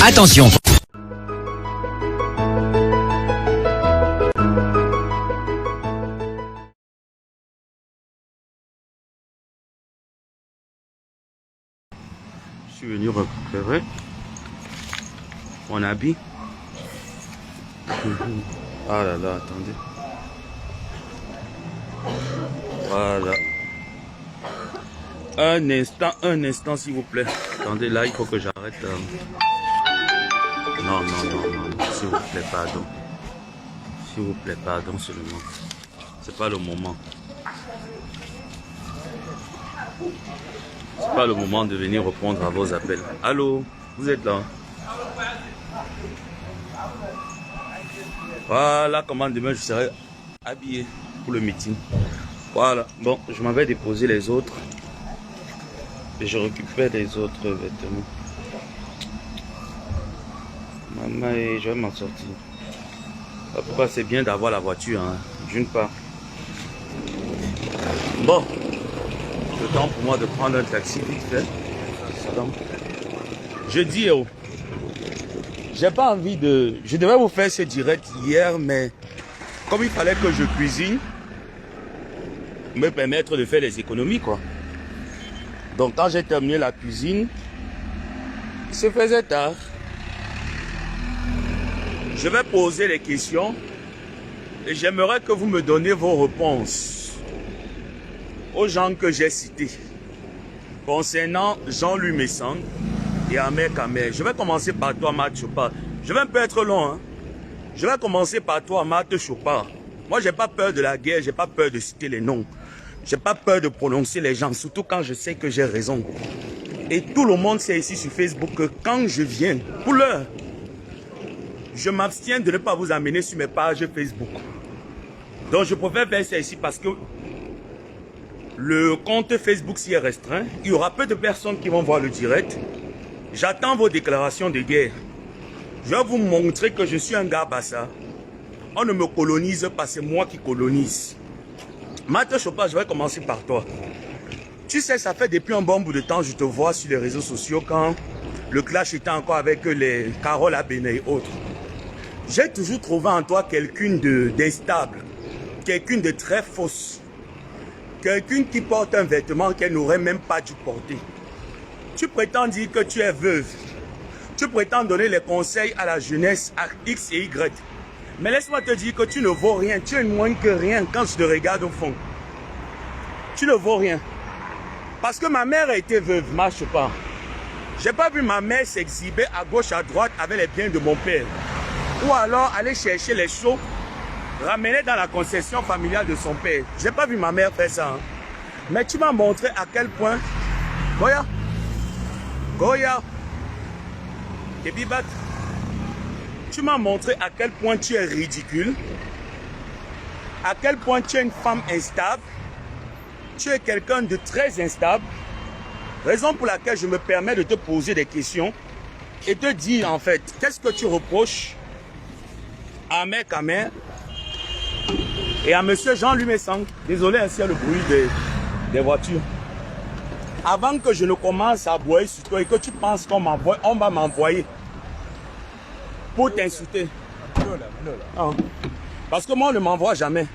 Attention. Je suis venu récupérer mon habit. Ah là là, attendez. Voilà. Un instant s'il vous plaît. Attendez, là il faut que j'arrête. Non, s'il vous plaît, pardon. S'il vous plaît, pardon seulement. C'est pas le moment. C'est pas le moment de venir répondre à vos appels. Allô, vous êtes là? Voilà comment demain je serai habillé pour le meeting. Voilà, bon, je m'avais déposé les autres et je récupère les autres vêtements. Maman, je vais m'en sortir. Pourquoi c'est bien d'avoir la voiture, hein, d'une part. Bon, le temps pour moi de prendre un taxi vite fait. Je dis, oh, j'ai pas envie de... Je devais vous faire ce direct hier, mais comme il fallait que je cuisine, me permettre de faire des économies, quoi. Donc quand j'ai terminé la cuisine, il se faisait tard. Je vais poser les questions et j'aimerais que vous me donniez vos réponses aux gens que j'ai cités concernant Jean-Louis Messang et Ahmed Kamer. Je vais commencer par toi, Matt Chopard. Je vais un peu être long, hein. Je vais commencer par toi, Matt Chopard. Moi, j'ai pas peur de la guerre, j'ai pas peur de citer les noms. J'ai pas peur de prononcer les gens, surtout quand je sais que j'ai raison. Et tout le monde sait ici sur Facebook que quand je viens, pour l'heure, je m'abstiens de ne pas vous amener sur mes pages Facebook. Donc je préfère faire ça ici parce que le compte Facebook s'y est restreint. Il y aura peu de personnes qui vont voir le direct. J'attends vos déclarations de guerre. Je vais vous montrer que je suis un gars bassa. On ne me colonise pas, c'est moi qui colonise. Matt Chopard, je vais commencer par toi. Tu sais, ça fait depuis un bon bout de temps, je te vois sur les réseaux sociaux quand le clash était encore avec les Carole Abene et autres. J'ai toujours trouvé en toi quelqu'un d'instable, quelqu'un de très fausse, quelqu'un qui porte un vêtement qu'elle n'aurait même pas dû porter. Tu prétends dire que tu es veuve. Tu prétends donner les conseils à la jeunesse à X et Y. Mais laisse-moi te dire que tu ne vaux rien. Tu es moins que rien quand je te regarde au fond. Tu ne vaux rien. Parce que ma mère a été veuve, marche pas. J'ai pas vu ma mère s'exhiber à gauche, à droite avec les biens de mon père. Ou alors aller chercher les choses, ramener dans la concession familiale de son père. J'ai pas vu ma mère faire ça. Hein. Mais tu m'as montré à quel point... Goya. Et Bibat. Tu m'as montré à quel point tu es ridicule. À quel point tu es une femme instable. Tu es quelqu'un de très instable. Raison pour laquelle je me permets de te poser des questions et te dire en fait, qu'est-ce que tu reproches à Ahmed Kamer et à monsieur Jean-Louis Messang. Désolé, ainsi le bruit des voitures. Avant que je ne commence à boire sur toi et que tu penses qu'on va m'envoyer pour t'insulter. Ah. Parce que moi, on ne m'envoie jamais.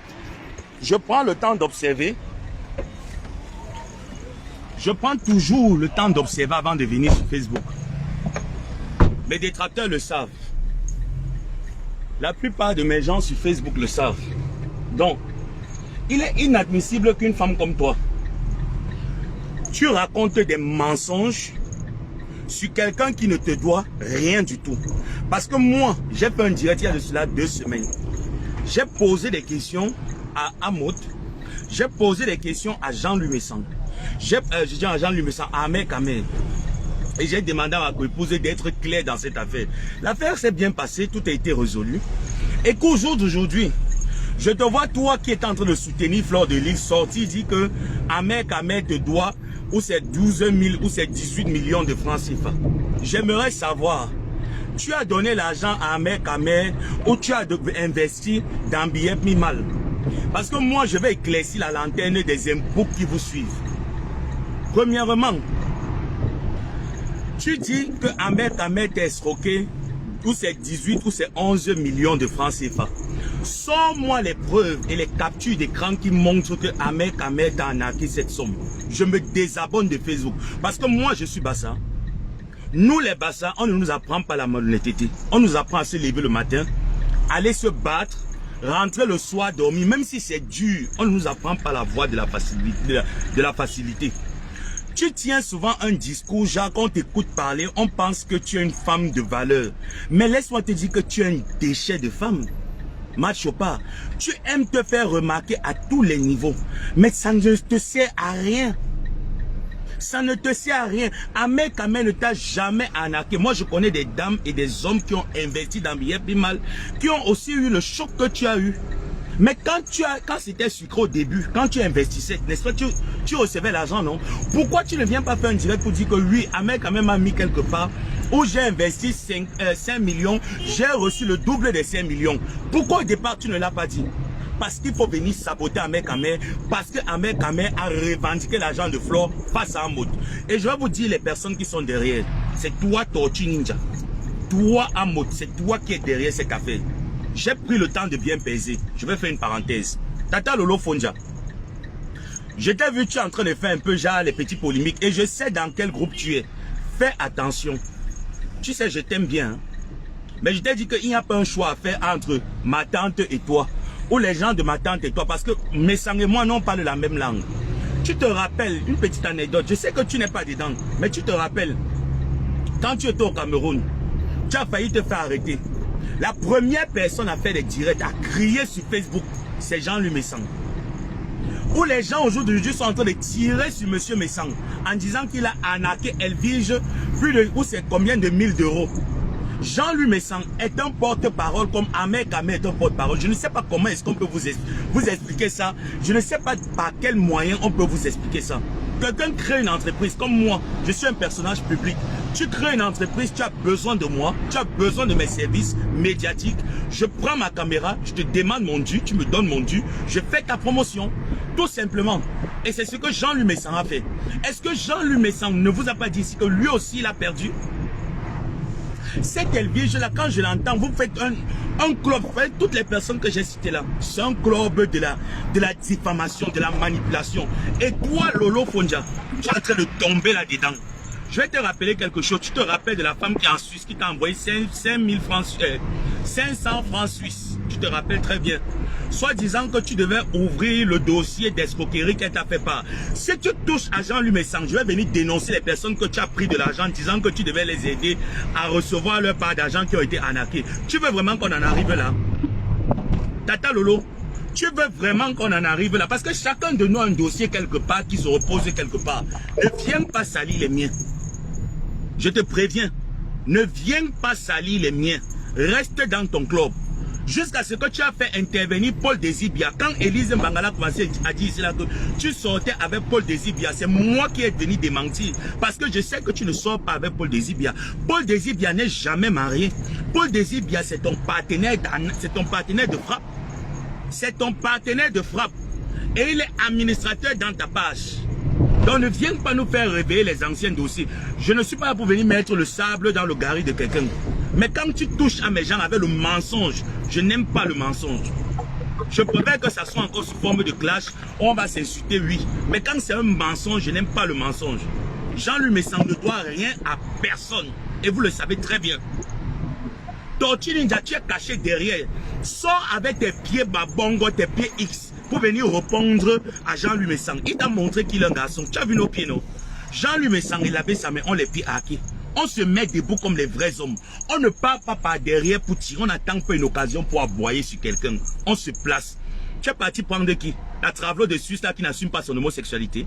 Je prends le temps d'observer. Je prends toujours le temps d'observer avant de venir sur Facebook. Mes détracteurs le savent. La plupart de mes gens sur Facebook le savent. Donc, il est inadmissible qu'une femme comme toi, tu racontes des mensonges sur quelqu'un qui ne te doit rien du tout. Parce que moi, j'ai fait un direct il y a de cela 2 semaines. J'ai posé des questions à Amout. J'ai posé des questions à Jean-Louis Messang. J'ai dit à Jean-Louis Messang, à Ahmed Kamer. Et j'ai demandé à ma co-épouse d'être claire dans cette affaire. L'affaire s'est bien passée, tout a été résolu. Et qu'au jour d'aujourd'hui, je te vois toi qui es en train de soutenir Fleur de Lys sortir, dit que Ahmed Kamer te doit ou c'est 12 000 ou c'est 18 millions de francs CFA. J'aimerais savoir, tu as donné l'argent à Ahmed Kamer ou tu as investi dans billets mal. Parce que moi, je vais éclaircir la lanterne des impôts qui vous suivent. Premièrement, Tu dis que Ahmed Ahmed t'a escroqué tous ces 18 ou ces 11 millions de francs CFA. Sors-moi les preuves et les captures d'écran qui montrent que Ahmed Ahmed a arnaqué cette somme. Je me désabonne de Facebook. Parce que moi, je suis Bassa. Nous, les Bassa, on ne nous apprend pas la malhonnêteté. On nous apprend à se lever le matin, aller se battre, rentrer le soir, dormir. Même si c'est dur, on ne nous apprend pas la voie de la facilité. Tu tiens souvent un discours, genre quand on t'écoute parler, on pense que tu es une femme de valeur. Mais laisse-moi te dire que tu es un déchet de femme. Macho pas. Tu aimes te faire remarquer à tous les niveaux. Mais ça ne te sert à rien. Ça ne te sert à rien. Ahmed Ahmed ne t'a jamais arnaqué. Moi, je connais des dames et des hommes qui ont investi dans billets mal, qui ont aussi eu le choc que tu as eu. Mais quand c'était sucré au début, quand tu investissais, n'est-ce pas, tu recevais l'argent, non? Pourquoi tu ne viens pas faire un direct pour dire que oui, Ahmed quand même a mis quelque part où j'ai investi 5 millions, j'ai reçu le double des 5 millions. Pourquoi au départ tu ne l'as pas dit? Parce qu'il faut venir saboter Ahmed Ahmed, parce que Ahmed Ahmed a revendiqué l'argent de Flore face à un mode. Et je vais vous dire les personnes qui sont derrière. C'est toi, Tortue Ninja. Toi, Amod, c'est toi qui es derrière cette affaire. J'ai pris le temps de bien peser. Je vais faire une parenthèse. Tata Lolo Fonja. Je t'ai vu, tu es en train de faire un peu genre les petits polémiques. Et je sais dans quel groupe tu es. Fais attention. Tu sais, je t'aime bien. Hein? Mais je t'ai dit qu'il n'y a pas un choix à faire entre ma tante et toi. Ou les gens de ma tante et toi. Parce que mes sangs et moi, non, parlent la même langue. Tu te rappelles, une petite anecdote. Je sais que tu n'es pas dedans. Mais tu te rappelles, quand tu étais au Cameroun, tu as failli te faire arrêter. La première personne à faire des directs, à crier sur Facebook, c'est Jean-Louis Messang. Où les gens aujourd'hui sont en train de tirer sur Monsieur Messang en disant qu'il a arnaqué Elvige plus de, ou c'est combien de 1000 d'euros. Jean-Louis Messang est un porte-parole comme Ahmed Ahmed est un porte-parole. Je ne sais pas comment est-ce qu'on peut vous expliquer ça. Je ne sais pas par quel moyen on peut vous expliquer ça. Quelqu'un crée une entreprise comme moi, je suis un personnage public. Tu crées une entreprise, tu as besoin de moi, tu as besoin de mes services médiatiques. Je prends ma caméra, je te demande mon dû, tu me donnes mon dû, je fais ta promotion, tout simplement. Et c'est ce que Jean-Louis Messang a fait. Est-ce que Jean-Louis Messang ne vous a pas dit que lui aussi il a perdu? Cette Elvige là, quand je l'entends, vous faites un club, vous faites toutes les personnes que j'ai citées là, c'est un club de la diffamation, de la manipulation. Et toi, Lolo Fonja, tu es en train de tomber là-dedans. Je vais te rappeler quelque chose. Tu te rappelles de la femme qui est en Suisse, qui t'a envoyé 500 francs suisses. Tu te rappelles très bien. Soit disant que tu devais ouvrir le dossier d'escroquerie qu'elle t'a fait part. Si tu touches à Jean-Louis Messang, je vais venir dénoncer les personnes que tu as pris de l'argent, disant que tu devais les aider à recevoir leur part d'argent qui ont été arnaqués. Tu veux vraiment qu'on en arrive là? Tata Lolo, tu veux vraiment qu'on en arrive là? Parce que chacun de nous a un dossier quelque part qui se repose quelque part. Ne viens pas salir les miens. Je te préviens, ne viens pas salir les miens. Reste dans ton club. Jusqu'à ce que tu as fait intervenir Paul Désibia. Quand Élise Mbangala commençait à dire ici là que tu sortais avec Paul Désibia, c'est moi qui ai venu démentir. Parce que je sais que tu ne sors pas avec Paul Désibia. Paul Désibia n'est jamais marié. Paul Désibia, c'est ton partenaire de frappe. C'est ton partenaire de frappe. Et il est administrateur dans ta page. Donc ne viens pas nous faire réveiller les anciens dossiers. Je ne suis pas là pour venir mettre le sable dans le gari de quelqu'un. Mais quand tu touches à mes gens avec le mensonge, je n'aime pas le mensonge. Je préfère que ça soit encore sous forme de clash. On va s'insulter, oui. Mais quand c'est un mensonge, je n'aime pas le mensonge. Jean-Louis Messang ne doit rien à personne. Et vous le savez très bien. Tortue Ninja, tu es caché derrière. Sors avec tes pieds babongo, tes pieds X, pour venir répondre à Jean-Louis Messang. Il t'a montré qu'il est un garçon. Tu as vu nos pieds, non? Jean-Louis Messang, il avait sa main, on les pieds hackés. On se met debout comme les vrais hommes. On ne part pas par derrière pour tirer. On n'attend pas une occasion pour aboyer sur quelqu'un. On se place. Tu es parti prendre qui? La travelo de Suisse là qui n'assume pas son homosexualité.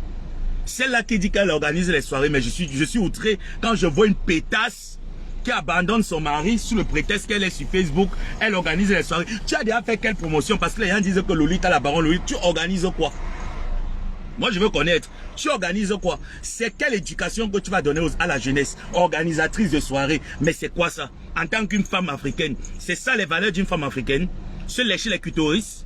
Celle-là qui dit qu'elle organise les soirées. Mais je suis outré quand je vois une pétasse qui abandonne son mari sous le prétexte qu'elle est sur Facebook. Elle organise les soirées. Tu as déjà fait quelle promotion? Parce que les gens disent que Lolita, la baronne Lolita, tu organises quoi? Moi, je veux connaître. Tu organises quoi? C'est quelle éducation que tu vas donner à la jeunesse? Organisatrice de soirée. Mais c'est quoi ça? En tant qu'une femme africaine. C'est ça les valeurs d'une femme africaine? Se lécher les clitoris?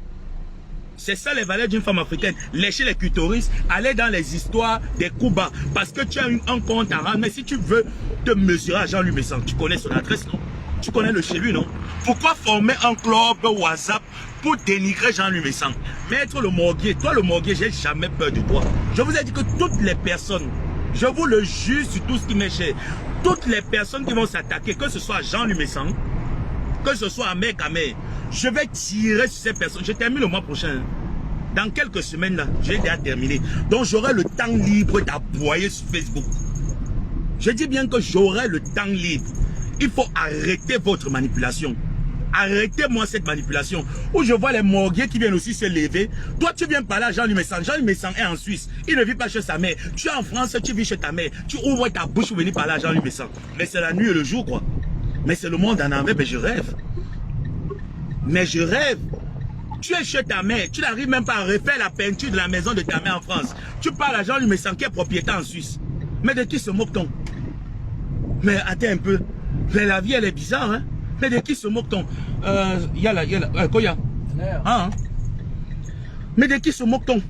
C'est ça les valeurs d'une femme africaine. Lécher les clitoris, aller dans les histoires des coups bas. Parce que tu as un compte à rendre. Mais si tu veux te mesurer à Jean-Louis Messan, tu connais son adresse, non? Tu connais le chez lui, non? Pourquoi former un club WhatsApp pour dénigrer Jean-Louis Messan? Maître le Morguier, toi le Morguier, j'ai jamais peur de toi. Je vous ai dit que toutes les personnes, je vous le jure sur tout ce qui m'est cher, toutes les personnes qui vont s'attaquer, que ce soit Jean-Louis Messan, que ce soit Ahmed Kamel, je vais tirer sur ces personnes. Je termine le mois prochain. Dans quelques semaines, là, j'ai déjà terminé. Donc, j'aurai le temps libre d'aboyer sur Facebook. Je dis bien que j'aurai le temps libre. Il faut arrêter votre manipulation. Arrêtez-moi cette manipulation. Où je vois les morguiers qui viennent aussi se lever. Toi, tu viens parler à Jean-Louis Messan. Jean-Louis Messan est en Suisse. Il ne vit pas chez sa mère. Tu es en France, tu vis chez ta mère. Tu ouvres ta bouche pour venir parler à Jean-Louis Messan. Mais c'est la nuit et le jour, quoi. Mais c'est le monde en envers, mais je rêve. Mais je rêve. Tu es chez ta mère, tu n'arrives même pas à refaire la peinture de la maison de ta mère en France. Tu parles à Jean-Louis Messan qui est propriétaire en Suisse. Mais de qui se moque-t-on? Mais attends un peu. Mais la vie, elle est bizarre, hein? Mais de qui se moque-t-on? Koya. Hein? Mais de qui se moque-t-on?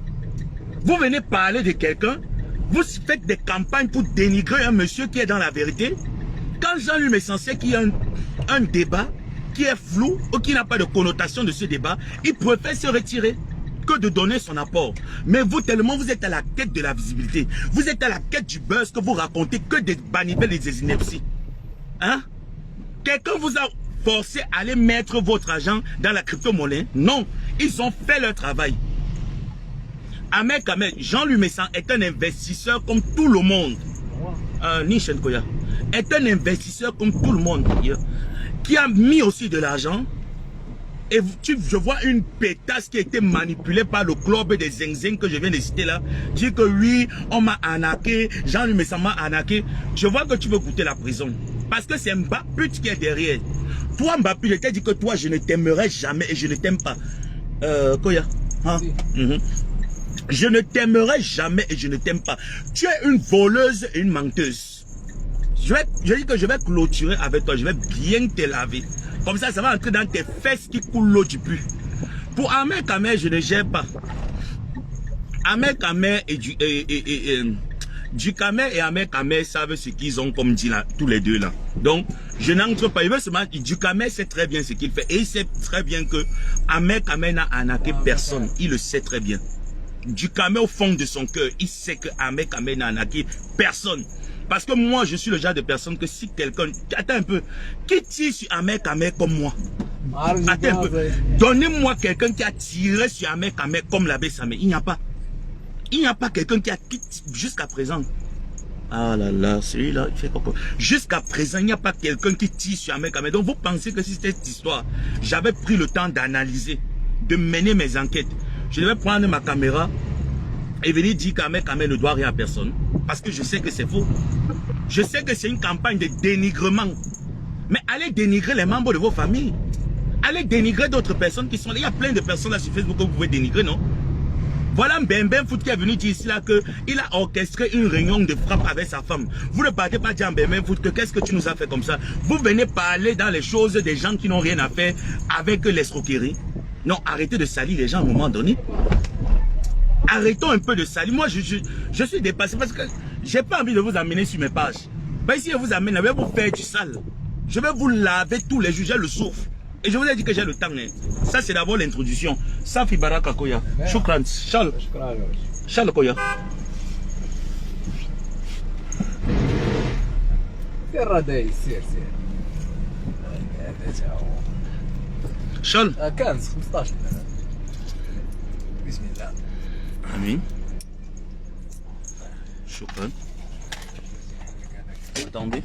Vous venez parler de quelqu'un, vous faites des campagnes pour dénigrer un monsieur qui est dans la vérité. Quand Jean-Louis Messan sait qu'il y a un débat qui est flou ou qui n'a pas de connotation de ce débat, il préfère se retirer que de donner son apport. Mais vous, tellement vous êtes à la quête de la visibilité, vous êtes à la quête du buzz que vous racontez que des banivelles et des inepties. Hein? Quelqu'un vous a forcé à aller mettre votre argent dans la crypto-monnaie? Non, ils ont fait leur travail. Ahmed Kamel, Jean-Louis Messan est un investisseur comme tout le monde. Nishen Koya est un investisseur comme tout le monde, qui a mis aussi de l'argent. Et je vois une pétasse qui a été manipulée par le club des zing-zing que je viens de citer là. Dire que oui, on m'a arnaqué, Jean-Louis Messan m'a arnaqué. Je vois que tu veux goûter la prison. Parce que c'est Mbappé qui est derrière. Toi Mbappé, je t'ai dit que toi je ne t'aimerai jamais et je ne t'aime pas. Koya, hein? Je ne t'aimerai jamais et je ne t'aime pas. Tu es une voleuse et une menteuse. Je dis que je vais clôturer avec toi. Je vais bien te laver. Comme ça va entrer dans tes fesses qui coulent l'eau du pu. Pour Ahmed Kamel, je ne gère pas. Ahmed Kamel et Dukamel et Ahmed Kamel savent ce qu'ils ont comme dit là, tous les deux là. Donc, je n'entre pas. Dukamel sait très bien ce qu'il fait. Et il sait très bien que Ahmed Kamel n'a arnaqué personne. Il le sait très bien. Dukamel au fond de son cœur, il sait que Ahmed Kamel n'a arnaqué personne. Parce que moi, je suis le genre de personne que si quelqu'un... Attends un peu. Qui tire sur Ahmed Kamel comme moi? Attends un peu. Donnez-moi quelqu'un qui a tiré sur Ahmed Kamel comme l'abbé Samé. Il n'y a pas. Il n'y a pas quelqu'un qui a... Jusqu'à présent. Ah là là, celui-là, il fait quoi? Jusqu'à présent, il n'y a pas quelqu'un qui tire sur Ahmed Kamel. Donc vous pensez que si c'était cette histoire, j'avais pris le temps d'analyser, de mener mes enquêtes. Je devais prendre ma caméra et venir dire qu'Ahmed Kamel ne doit rien à personne. Parce que je sais que c'est faux. Je sais que c'est une campagne de dénigrement. Mais allez dénigrer les membres de vos familles. Allez dénigrer d'autres personnes qui sont là. Il y a plein de personnes là sur Facebook que vous pouvez dénigrer, non? Voilà Mbembe Foot qui est venu dire ici là qu'il a orchestré une réunion de frappe avec sa femme. Vous ne partez pas dire à Mbembe Foot que qu'est-ce que tu nous as fait comme ça. Vous venez parler dans les choses des gens qui n'ont rien à faire avec l'escroquerie. Non, arrêtez de salir les gens à un moment donné. Arrêtons un peu de salir. Moi, je suis dépassé parce que j'ai pas envie de vous amener sur mes pages. Mais si je vous amène, je vais vous faire du sale. Je vais vous laver tous les jours, j'ai le souffle. Et je vous ai dit que j'ai le temps. Hein. Ça, c'est d'abord l'introduction. Safi Baraka Koya. Shukran. Charles. Charles Koya. Charles. Amin. Shukran. Attendez.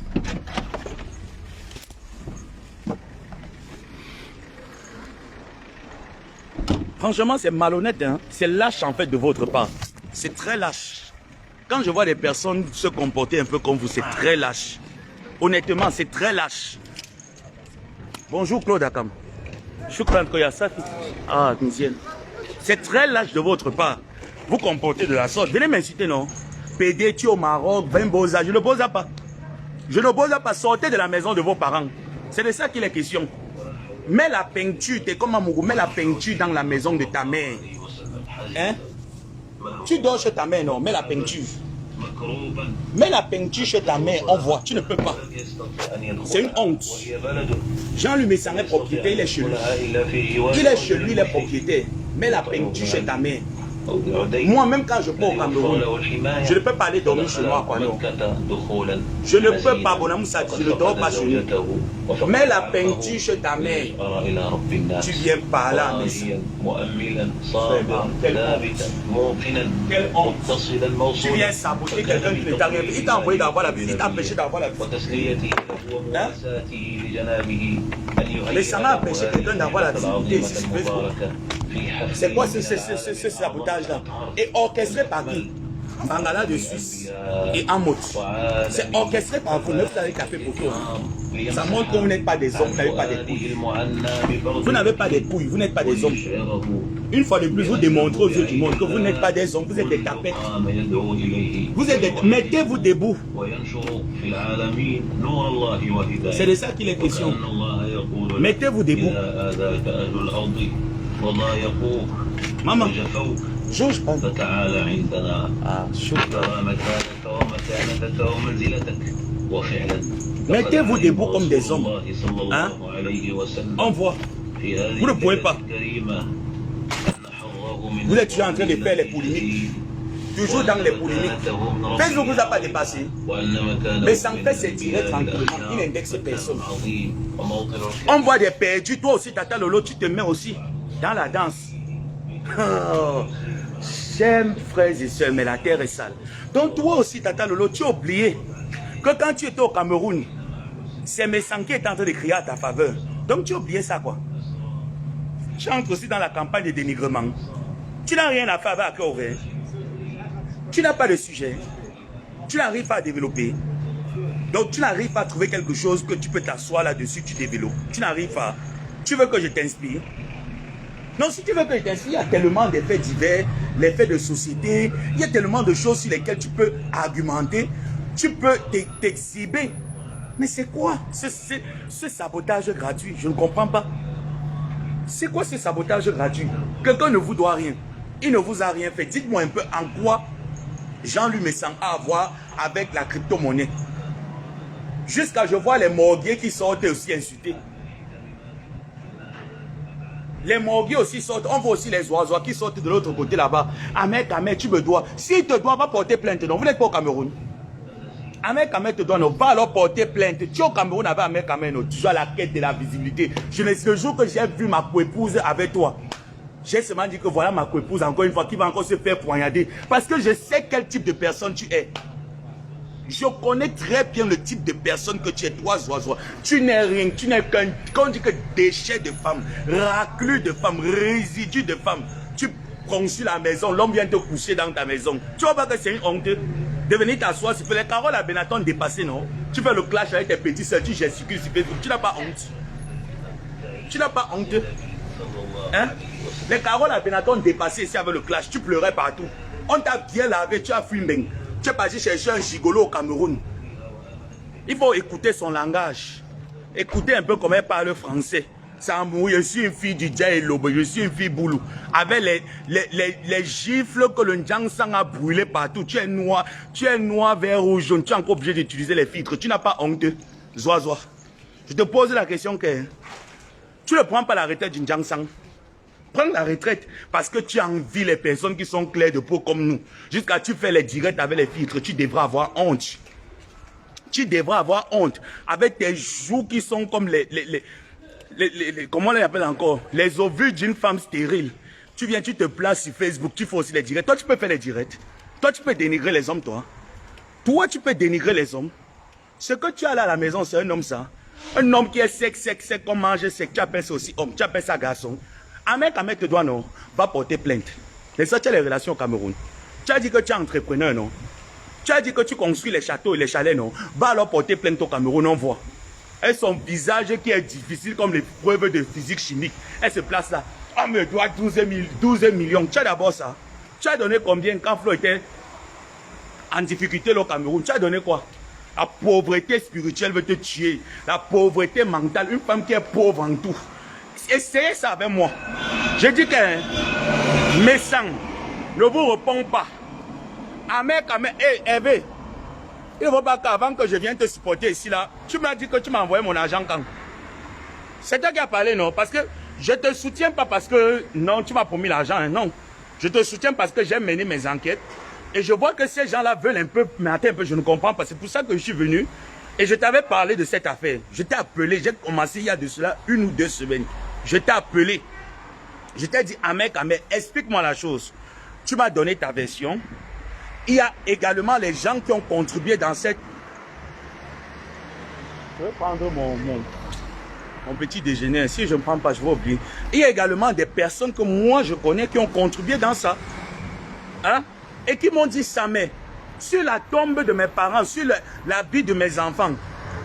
Franchement, c'est malhonnête, hein? C'est lâche en fait de votre part. C'est très lâche. Quand je vois des personnes se comporter un peu comme vous, c'est très lâche. Honnêtement, c'est très lâche. Bonjour Claude Akam. Shukran Koya Safi. Ah, Tunisienne. C'est très lâche de votre part. Vous comportez de la sorte. Venez m'insulter, non? PD, tu es au Maroc, 20 Boza. Je ne Boza pas. Je ne Boza pas. Sortez de la maison de vos parents. C'est de ça qu'il est question. Mets la peinture, t'es comme Amourou, mets la peinture dans la maison de ta mère. Hein? Tu dors chez ta mère, non? Mets la peinture. Mets la peinture chez ta mère, on voit. Tu ne peux pas. C'est une honte. Jean-Louis Messang est propriétaire, il est chez lui. Il est chez lui, il est propriétaire. Mets la peinture chez ta mère. Moi, même quand je pars au Cameroun, je ne peux pas aller dormir chez moi, quoi, non. Je ne peux pas, bon amour, ça, je ne dors pas chez lui. Mets la peinture chez ta mère. Tu viens par là, mais quelle honte. Tu viens saboter quelqu'un qui ne t'a rien fait. Il t'a envoyé d'avoir la visite, il t'a empêché d'avoir la visite. Hein? Mais ça m'a empêché quelqu'un d'avoir la visibilité ici sur Facebook. C'est quoi ce sabotage-là? Et orchestré par qui? Mangala de Suisse et Amot. C'est orchestré par vous. Ne vous avez qu'à faire pour tout. Ça montre que vous n'êtes pas des hommes, vous n'avez pas des couilles. Vous n'avez pas des couilles, vous n'êtes pas des hommes. Une fois de plus, vous démontrez aux yeux du monde que vous n'êtes pas des hommes, vous êtes des tapettes. Vous êtes des... Mettez-vous debout. C'est de ça qu'il est question. Mettez-vous debout. Maman, j'ose pas. Mettez-vous debout comme des hommes. Hein? On voit. Vous ne pouvez pas. Vous êtes toujours en train de faire les polémiques. Toujours dans les polémiques. Facebook ne vous a pas dépassé. Mais sans faire ses directs tranquillement, il n'indexe personne. On voit des perdus. Toi aussi, Tata Lolo, tu te mets aussi dans la danse. Oh, j'aime frères et sœurs, mais la terre est sale. Donc toi aussi, Tata Lolo, tu as oublié que quand tu étais au Cameroun, c'est Messang qui est en train de crier à ta faveur. Donc tu as oublié ça, quoi. Tu entres aussi dans la campagne de dénigrement. Tu n'as rien à faire avec Auré. Tu n'as pas de sujet. Tu n'arrives pas à développer. Donc tu n'arrives pas à trouver quelque chose que tu peux t'asseoir là-dessus, tu développes. Tu n'arrives pas. Tu veux que je t'inspire? Non, si tu veux que je t'inspire, il y a tellement de faits divers, les faits de société, il y a tellement de choses sur lesquelles tu peux argumenter, tu peux t'exhiber. Mais c'est quoi ce sabotage gratuit? Je ne comprends pas. C'est quoi ce sabotage gratuit? Quelqu'un ne vous doit rien. Il ne vous a rien fait. Dites-moi un peu en quoi Jean-Louis Messang a à voir avec la crypto-monnaie. Jusqu'à je vois les morguiers qui sortent aussi insultés. Les morguiers aussi sortent. On voit aussi les oiseaux qui sortent de l'autre côté là-bas. Ahmed, tu me dois. S'il te doit, va porter plainte. Non, vous n'êtes pas au Cameroun. Ahmed te doit, non, va alors porter plainte. Tu es au Cameroun avec Ahmed, non, tu es à la quête de la visibilité. Le jour que j'ai vu ma coépouse avec toi, j'ai seulement dit que voilà ma coépouse encore une fois qui va encore se faire poignarder. Parce que je sais quel type de personne tu es. Je connais très bien le type de personne que tu es, toi, Zoazoa. Tu n'es rien, tu n'es qu'un, quand on dit que déchet de femmes, raclus de femmes, résidus de femmes. Tu construis la maison, l'homme vient te coucher dans ta maison. Tu vois pas que c'est une honte de venir t'asseoir, si les Caroles à Benaton dépassé, non? Tu fais le clash avec tes petits soeurs, tu gesticules sur Facebook, tu n'as pas honte. Tu n'as pas honte. Hein? Les Caroles à Benaton dépassé ici avec le clash, tu pleurais partout. On t'a bien lavé, tu as fumé. Tu es parti chercher un gigolo au Cameroun. Il faut écouter son langage. Écoutez un peu comment elle parle français. Je suis une fille du Djaïlobo, je suis une fille boulou. Avec les gifles que le Ndjangsang a brûlé partout. Tu es noir, vert, rouge, jaune. Tu es encore obligé d'utiliser les filtres. Tu n'as pas honte. Zoazoa. Je te pose la question que tu ne prends pas la retraite du Ndjangsang. Prends la retraite parce que tu envies les personnes qui sont claires de peau comme nous. Jusqu'à tu fais les directs avec les filtres, tu devras avoir honte. Tu devras avoir honte. Avec tes joues qui sont comme comment on les appelle encore? Les ovules d'une femme stérile. Tu viens, tu te places sur Facebook, tu fais aussi les directs. Toi, tu peux faire les directs. Toi, tu peux dénigrer les hommes, toi. Toi, tu peux dénigrer les hommes. Ce que tu as là à la maison, c'est un homme, ça. Un homme qui est sec, comme mange sec. Tu appelles ça aussi homme, tu appelles ça garçon. Ahmed te doit, non, va porter plainte. C'est ça, tu as les relations au Cameroun. Tu as dit que tu es entrepreneur, non? Tu as dit que tu construis les châteaux et les chalets, non? Va alors porter plainte au Cameroun, on voit. Et son visage qui est difficile comme les preuves de physique chimique. Elle se place là. On me doit 12 millions. Tu as d'abord ça. Tu as donné combien quand Flo était en difficulté au Cameroun? Tu as donné quoi? La pauvreté spirituelle veut te tuer. La pauvreté mentale. Une femme qui est pauvre en tout. Essayez ça avec moi. Je dis que Messang, ne vous réponds pas. Ahmed, hey, Hervé, il ne faut pas qu'avant que je vienne te supporter ici, là, tu m'as dit que tu m'as envoyé mon argent quand? C'est toi qui as parlé, non? Parce que je te soutiens pas parce que, non, tu m'as promis l'argent, hein, non. Je te soutiens parce que j'ai mené mes enquêtes. Et je vois que ces gens-là veulent un peu, mais attends un peu, je ne comprends pas. C'est pour ça que je suis venu. Et je t'avais parlé de cette affaire. Je t'ai appelé, j'ai commencé il y a de cela 1 ou 2 semaines. Je t'ai appelé. Je t'ai dit, Ahmed, explique-moi la chose. Tu m'as donné ta version. Il y a également les gens qui ont contribué dans cette... Je vais prendre mon petit déjeuner. Si je ne prends pas, je vais oublier. Il y a également des personnes que moi je connais qui ont contribué dans ça. Hein? Et qui m'ont dit, Samé, sur la tombe de mes parents, sur la vie de mes enfants,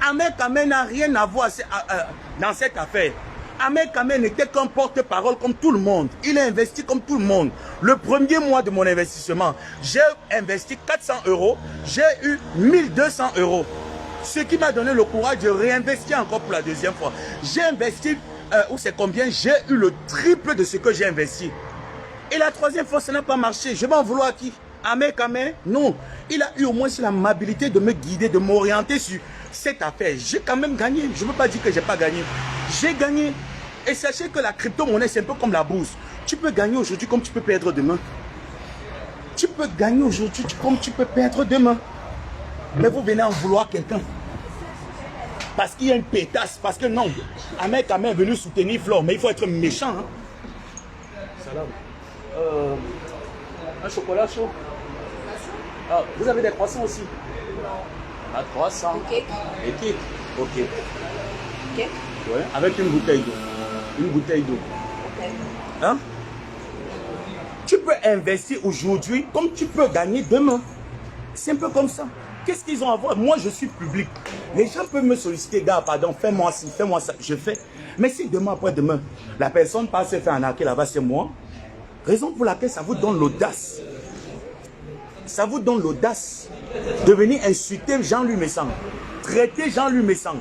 Ahmed Kamé n'a rien à voir dans cette affaire. Ahmed Kamé n'était qu'un porte-parole comme tout le monde. Il a investi comme tout le monde. Le premier mois de mon investissement, j'ai investi 400 €. J'ai eu 1200 €. Ce qui m'a donné le courage de réinvestir encore pour la deuxième fois. J'ai investi, ou c'est combien? J'ai eu le triple de ce que j'ai investi. Et la troisième fois, ça n'a pas marché. Je vais en vouloir à qui? Ahmed Kamé? Non. Il a eu au moins l'amabilité de me guider, de m'orienter sur cette affaire. J'ai quand même gagné. Je ne veux pas dire que je n'ai pas gagné. J'ai gagné. Et sachez que la crypto-monnaie, c'est un peu comme la bourse. Tu peux gagner aujourd'hui comme tu peux perdre demain. Tu peux gagner aujourd'hui comme tu peux perdre demain. Mais vous venez en vouloir quelqu'un. Parce qu'il y a une pétasse. Parce que non. Ahmed Kamé est venu soutenir Flore. Mais il faut être méchant. Hein. Salam. Un chocolat chaud. Ah, vous avez des croissants aussi? Ah, croissants. Et cake. Et cake. Ok. Cake. Ouais, avec une bouteille d'eau. Une bouteille d'eau. Ok. Hein? Tu peux investir aujourd'hui comme tu peux gagner demain. C'est un peu comme ça. Qu'est-ce qu'ils ont à voir? Moi, je suis public. Les gens peuvent me solliciter, gars, pardon, fais-moi ci, fais-moi ça. Je fais. Mais si demain après demain, la personne passe se faire arnaquer là-bas, c'est moi. Raison pour laquelle ça vous donne l'audace. Ça vous donne l'audace de venir insulter Jean-Louis Messang. Traiter Jean-Louis Messang.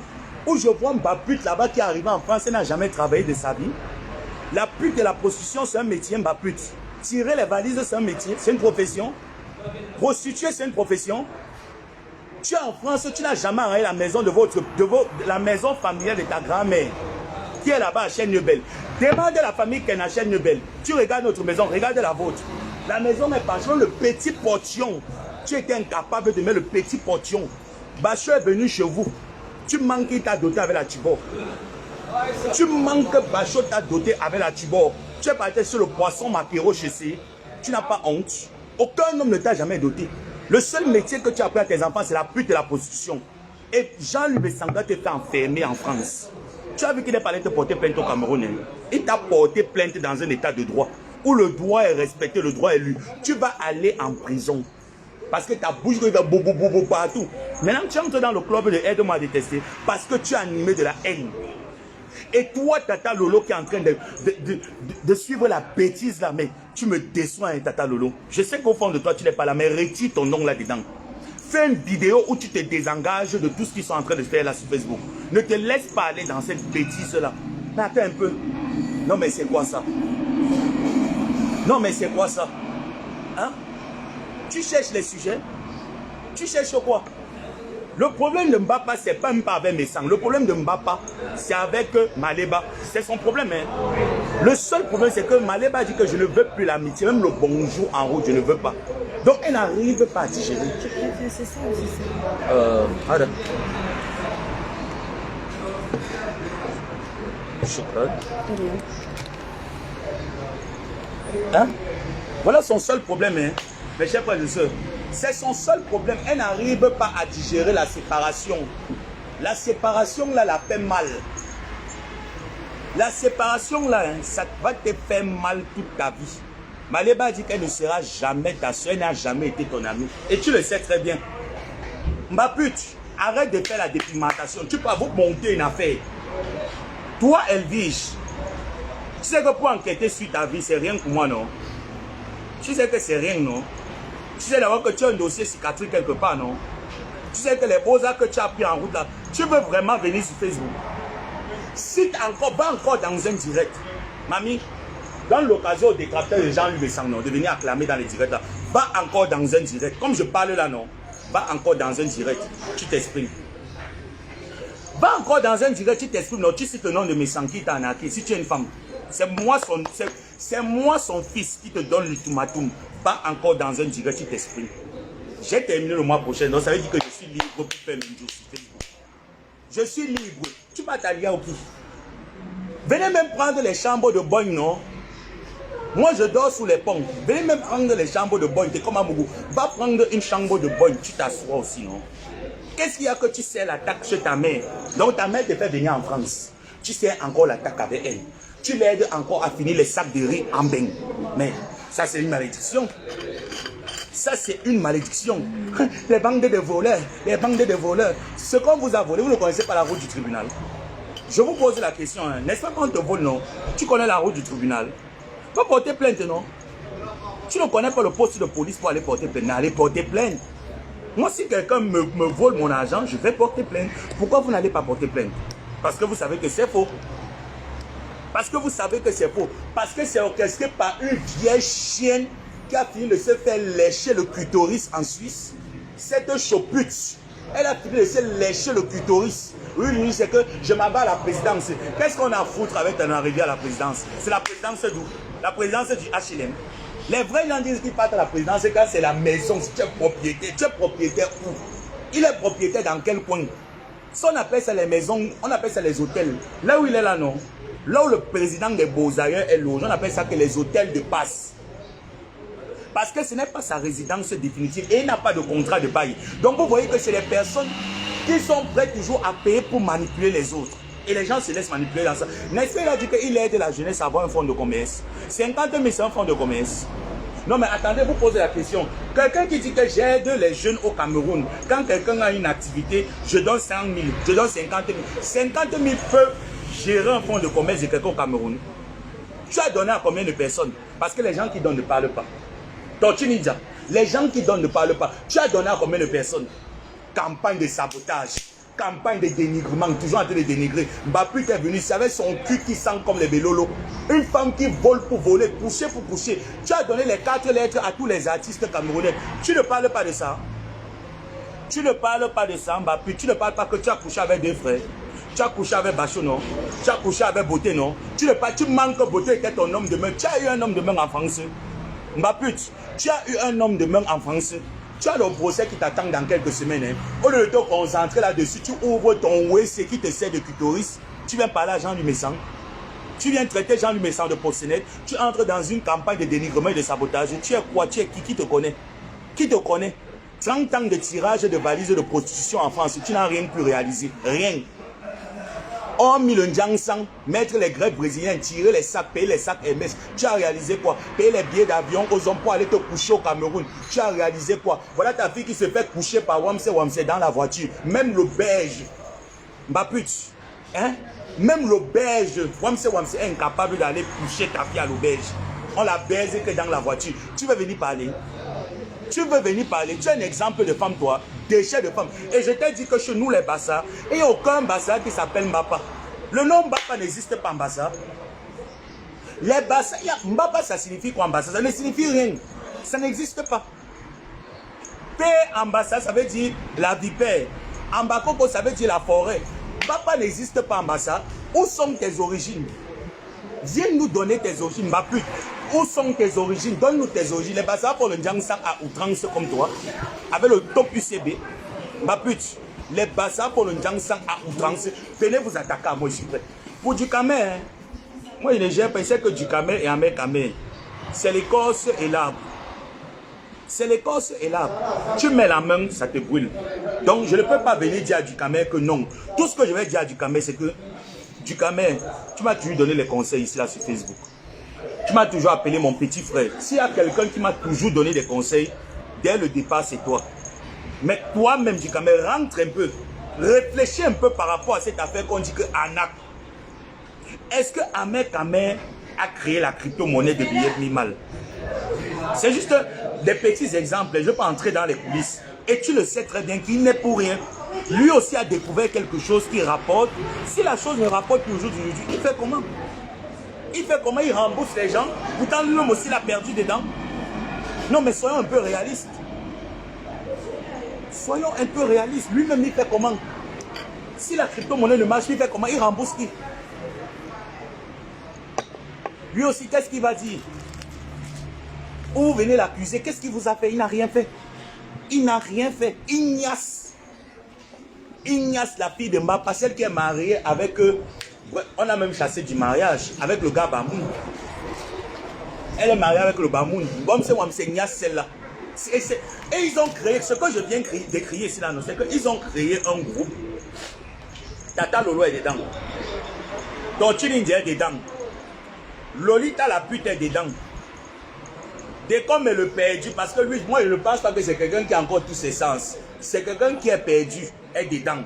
Où je vois ma pute là-bas qui est arrivée en France, elle n'a jamais travaillé de sa vie. La pute et la prostitution, c'est un métier, ma pute. Tirer les valises, c'est un métier, c'est une profession. Prostituer, c'est une profession. Tu es en France, tu n'as jamais arrêté la maison de la maison familiale de ta grand-mère, qui est là-bas à Chêne-Belle. Demande à la famille qu'elle est à Chêne-Belle. Tu regardes notre maison, regarde la vôtre. La maison est partie, le petit portion. Tu étais incapable de mettre le petit portion. Bachot est venu chez vous. Tu manques, il t'a doté avec la Tibor. Tu manques, Bachot t'a doté avec la Tibor. Tu es parti sur le poisson maquereau chez C. Tu n'as pas honte. Aucun homme ne t'a jamais doté. Le seul métier que tu as appris à tes enfants, c'est la pute et la prostitution. Et Jean-Louis Messanga te fait enfermer en France. Tu as vu qu'il est parlé de te porter plainte au Cameroun. Hein? Il t'a porté plainte dans un état de droit, où le droit est respecté, le droit est lu. Tu vas aller en prison. Parce que ta bouche va bobo partout. Maintenant, tu entres dans le club de Aide-moi à détester parce que tu as animé de la haine. Et toi, Tata Lolo, qui est en train de suivre la bêtise là, mais tu me déçois, hein, Tata Lolo. Je sais qu'au fond de toi, tu n'es pas là, mais retire ton nom là-dedans. Fais une vidéo où tu te désengages de tout ce qu'ils sont en train de faire là sur Facebook. Ne te laisse pas aller dans cette bêtise-là. Mais attends un peu. Non, mais c'est quoi ça? Non, mais c'est quoi ça? Hein? Tu cherches les sujets? Tu cherches quoi? Le problème de Mbapa, c'est pas même pas avec Messang. Le problème de Mbapa, c'est avec Maleba. C'est son problème. Hein? Le seul problème, c'est que Maleba dit que je ne veux plus l'amitié. Même le bonjour en route, je ne veux pas. Donc, elle n'arrive pas à digérer. Tu préfères c'est ça ou c'est ça? Voilà. Chocolat. Hein? Voilà son seul problème. Hein? Mes chers frères et sœurs. C'est son seul problème. Elle n'arrive pas à digérer la séparation. La séparation, là, la fait mal. La séparation, là, hein, ça va te faire mal toute ta vie. Maleba dit qu'elle ne sera jamais ta soeur, elle n'a jamais été ton amie. Et tu le sais très bien. Ma pute, arrête de faire la dépigmentation. Tu peux vous monter une affaire. Toi, Elvige, tu sais que pour enquêter sur ta vie, c'est rien pour moi, non? Tu sais que c'est rien, non? Tu sais d'abord que tu as un dossier cicatrice quelque part, non? Tu sais que les beaux-arts que tu as pris en route là, tu veux vraiment venir sur Facebook. Si tu va encore dans un direct, mamie, Donne l'occasion au détracteur de Jean-Luc Messang, non, de venir acclamer dans les directs là. Va encore dans un direct. Comme je parle là, non. Va encore dans un direct. Tu t'exprimes. Va encore dans un direct, tu t'exprimes. Non, tu cites le nom de Messang qui t'a arnaqué. Si tu es une femme, c'est moi son fils qui te donne l'ultimatum. Va encore dans un direct, tu t'exprimes. J'ai terminé le mois prochain. Donc ça veut dire que je suis libre pour faire le jour sur Facebook. Je suis libre. Tu vas t'allier au qui? Venez même prendre les chambres de Bogne, non? Moi, je dors sous les ponts. Venez même prendre les chambres de Bogne. T'es comme un Mougou. Va prendre une chambre de Bogne. Tu t'assois aussi, non? Qu'est-ce qu'il y a que tu sais l'attaque chez ta mère? Donc, ta mère te fait venir en France. Tu sais encore l'attaque avec elle. Tu l'aides encore à finir les sacs de riz en bain. Mais ça, c'est une malédiction. Ça, c'est une malédiction. Les bandes de voleurs. Les bandes de voleurs. Ce qu'on vous a volé, vous ne connaissez pas la route du tribunal. Je vous pose la question, hein. N'est-ce pas qu'on te vole, non? Tu connais la route du tribunal. Tu vas porter plainte, non? Tu ne connais pas le poste de police pour aller porter plainte. Allez porter plainte. Moi, si quelqu'un me vole mon argent, je vais porter plainte. Pourquoi vous n'allez pas porter plainte? Parce que vous savez que c'est faux. Parce que vous savez que c'est faux. Parce que c'est orchestré par une vieille chienne qui a fini de se faire lécher le clitoris en Suisse. Cette chopute, elle a fini de se lécher le clitoris. Oui, c'est que je m'abats à la présidence. Qu'est-ce qu'on a à foutre avec ton arrivée à la présidence? C'est la présidence d'où? La présidence du HLM. Les vrais gens disent qu'ils partent à la présidence quand c'est la maison. Si tu es propriétaire, où? Il est propriétaire dans quel coin? Si on appelle ça les maisons, on appelle ça les hôtels. Là où il est là, non? Là où le président des Beaux-Arts est logé, on appelle ça que les hôtels de passe. Parce que ce n'est pas sa résidence définitive et il n'a pas de contrat de bail. Donc vous voyez que c'est les personnes qui sont prêtes toujours à payer pour manipuler les autres. Et les gens se laissent manipuler dans ça. N'est-ce pas, il a dit qu'il aide la jeunesse à avoir un fonds de commerce. 50 000, c'est un fonds de commerce. Non mais attendez, vous posez la question. Quelqu'un qui dit que j'aide les jeunes au Cameroun, quand quelqu'un a une activité, je donne 100 000, je donne 50 000. 50 000 peuvent gérer un fonds de commerce de quelqu'un au Cameroun. Tu as donné à combien de personnes? Parce que les gens qui donnent ne parlent pas. Tortue Ninja, les gens qui donnent ne parlent pas. Tu as donné à combien de personnes? Campagne de sabotage, campagne de dénigrement, toujours en train de dénigrer. Mbappé est venu, c'est avec son cul qui sent comme les bélolos. Une femme qui vole pour voler, coucher pour coucher. Tu as donné les 4 lettres à tous les artistes camerounais. Tu ne parles pas de ça. Tu ne parles pas de ça, Mbappé. Tu ne parles pas que tu as couché avec 2 frères. Tu as couché avec Bachot, non? Tu as couché avec Beauté, non? Tu manques que Beauté était ton homme de main. Tu as eu un homme de main en France. Mbappé, tu as eu un homme de main en France. Tu as le procès qui t'attend dans quelques semaines. Hein. Au lieu de te concentrer là-dessus, tu ouvres ton WC qui te sert de clitoris. Tu viens parler à Jean-Luc Messang. Tu viens traiter Jean-Luc Messang de proxénète. Tu entres dans une campagne de dénigrement et de sabotage. Tu es quoi? Tu es qui te connaît? Qui te connaît? 30 ans de tirage de valises de prostitution en France. Tu n'as rien pu réaliser. Rien. On mis le Ndiangsang, mettre les Grecs brésiliens, tirer les sacs, payer les sacs MS. Tu as réalisé quoi? Payer les billets d'avion aux hommes pour aller te coucher au Cameroun. Tu as réalisé quoi? Voilà ta fille qui se fait coucher par Wamse dans la voiture. Même l'auberge. Mbappé, hein? Même l'auberge. Wamse est incapable d'aller coucher ta fille à l'auberge. On la baise que dans la voiture. Tu veux venir parler? Tu veux venir parler? Tu es un exemple de femme, toi. Déchet de femme. Et je t'ai dit que chez nous, les Bassa, il n'y a aucun Bassa qui s'appelle Mbapa. Le nom Mbapa n'existe pas en Bassa. Les Bassa, Mbapa, ça signifie quoi en Bassa? Ça ne signifie rien. Ça n'existe pas. P en Bassa, ça veut dire la vipère. En Bakoko, ça veut dire la forêt. Mbapa n'existe pas en Bassa. Où sont tes origines? Viens nous donner tes origines, Mbappé. Où sont tes origines? Donne-nous tes origines. Les Bassa pour le Ndiangsang à outrance comme toi, avec le top UCB. Mbappé, les Bassa pour le Ndiangsang à outrance. Venez vous attaquer à moi, je suis prêt. Pour du Camer, hein? Moi, j'ai pensé que du Camer et Amé Camer, c'est l'écorce et l'arbre. C'est l'écorce et l'arbre. Tu mets la main, ça te brûle. Donc, je ne peux pas venir dire à du Camer que non. Tout ce que je vais dire à du Camer, c'est que du Camer, tu m'as toujours donné les conseils ici, là, sur Facebook. Tu m'as toujours appelé mon petit frère. S'il y a quelqu'un qui m'a toujours donné des conseils, dès le départ, c'est toi. Mais toi-même, du Camer, rentre un peu. Réfléchis un peu par rapport à cette affaire qu'on dit que Anak. Est-ce que Ahmed Kamer a créé la crypto-monnaie de billets Mimal? C'est juste des petits exemples. Je ne vais pas entrer dans les coulisses. Et tu le sais très bien qu'il n'est pour rien. Lui aussi a découvert quelque chose qui rapporte. Si la chose ne rapporte plus aujourd'hui, il fait comment? Il fait comment? Il rembourse les gens. Pourtant, l'homme aussi l'a perdu dedans. Non, mais soyons un peu réalistes. Soyons un peu réalistes. Lui-même, il fait comment? Si la crypto-monnaie ne marche, il fait comment? Il rembourse qui? Lui aussi, qu'est-ce qu'il va dire? Ou vous venez l'accuser? Qu'est-ce qu'il vous a fait? Il n'a rien fait. Il n'a rien fait. Ignace. Ignace, la fille de Mbapa, celle qui est mariée avec eux. On a même chassé du mariage avec le gars Bamoun. Elle est mariée avec le Bamoun. Bon, c'est Ignace, celle-là. Et ils ont créé, ce que je viens d'écrire ici, c'est qu'ils ont créé un groupe. Tata Lolo est dedans. Tortue Ninja est dedans. Lolita la pute est dedans. Décom est le perdu, parce que lui, moi je ne pense pas que c'est quelqu'un qui a encore tous ses sens. C'est quelqu'un qui est perdu, est dedans.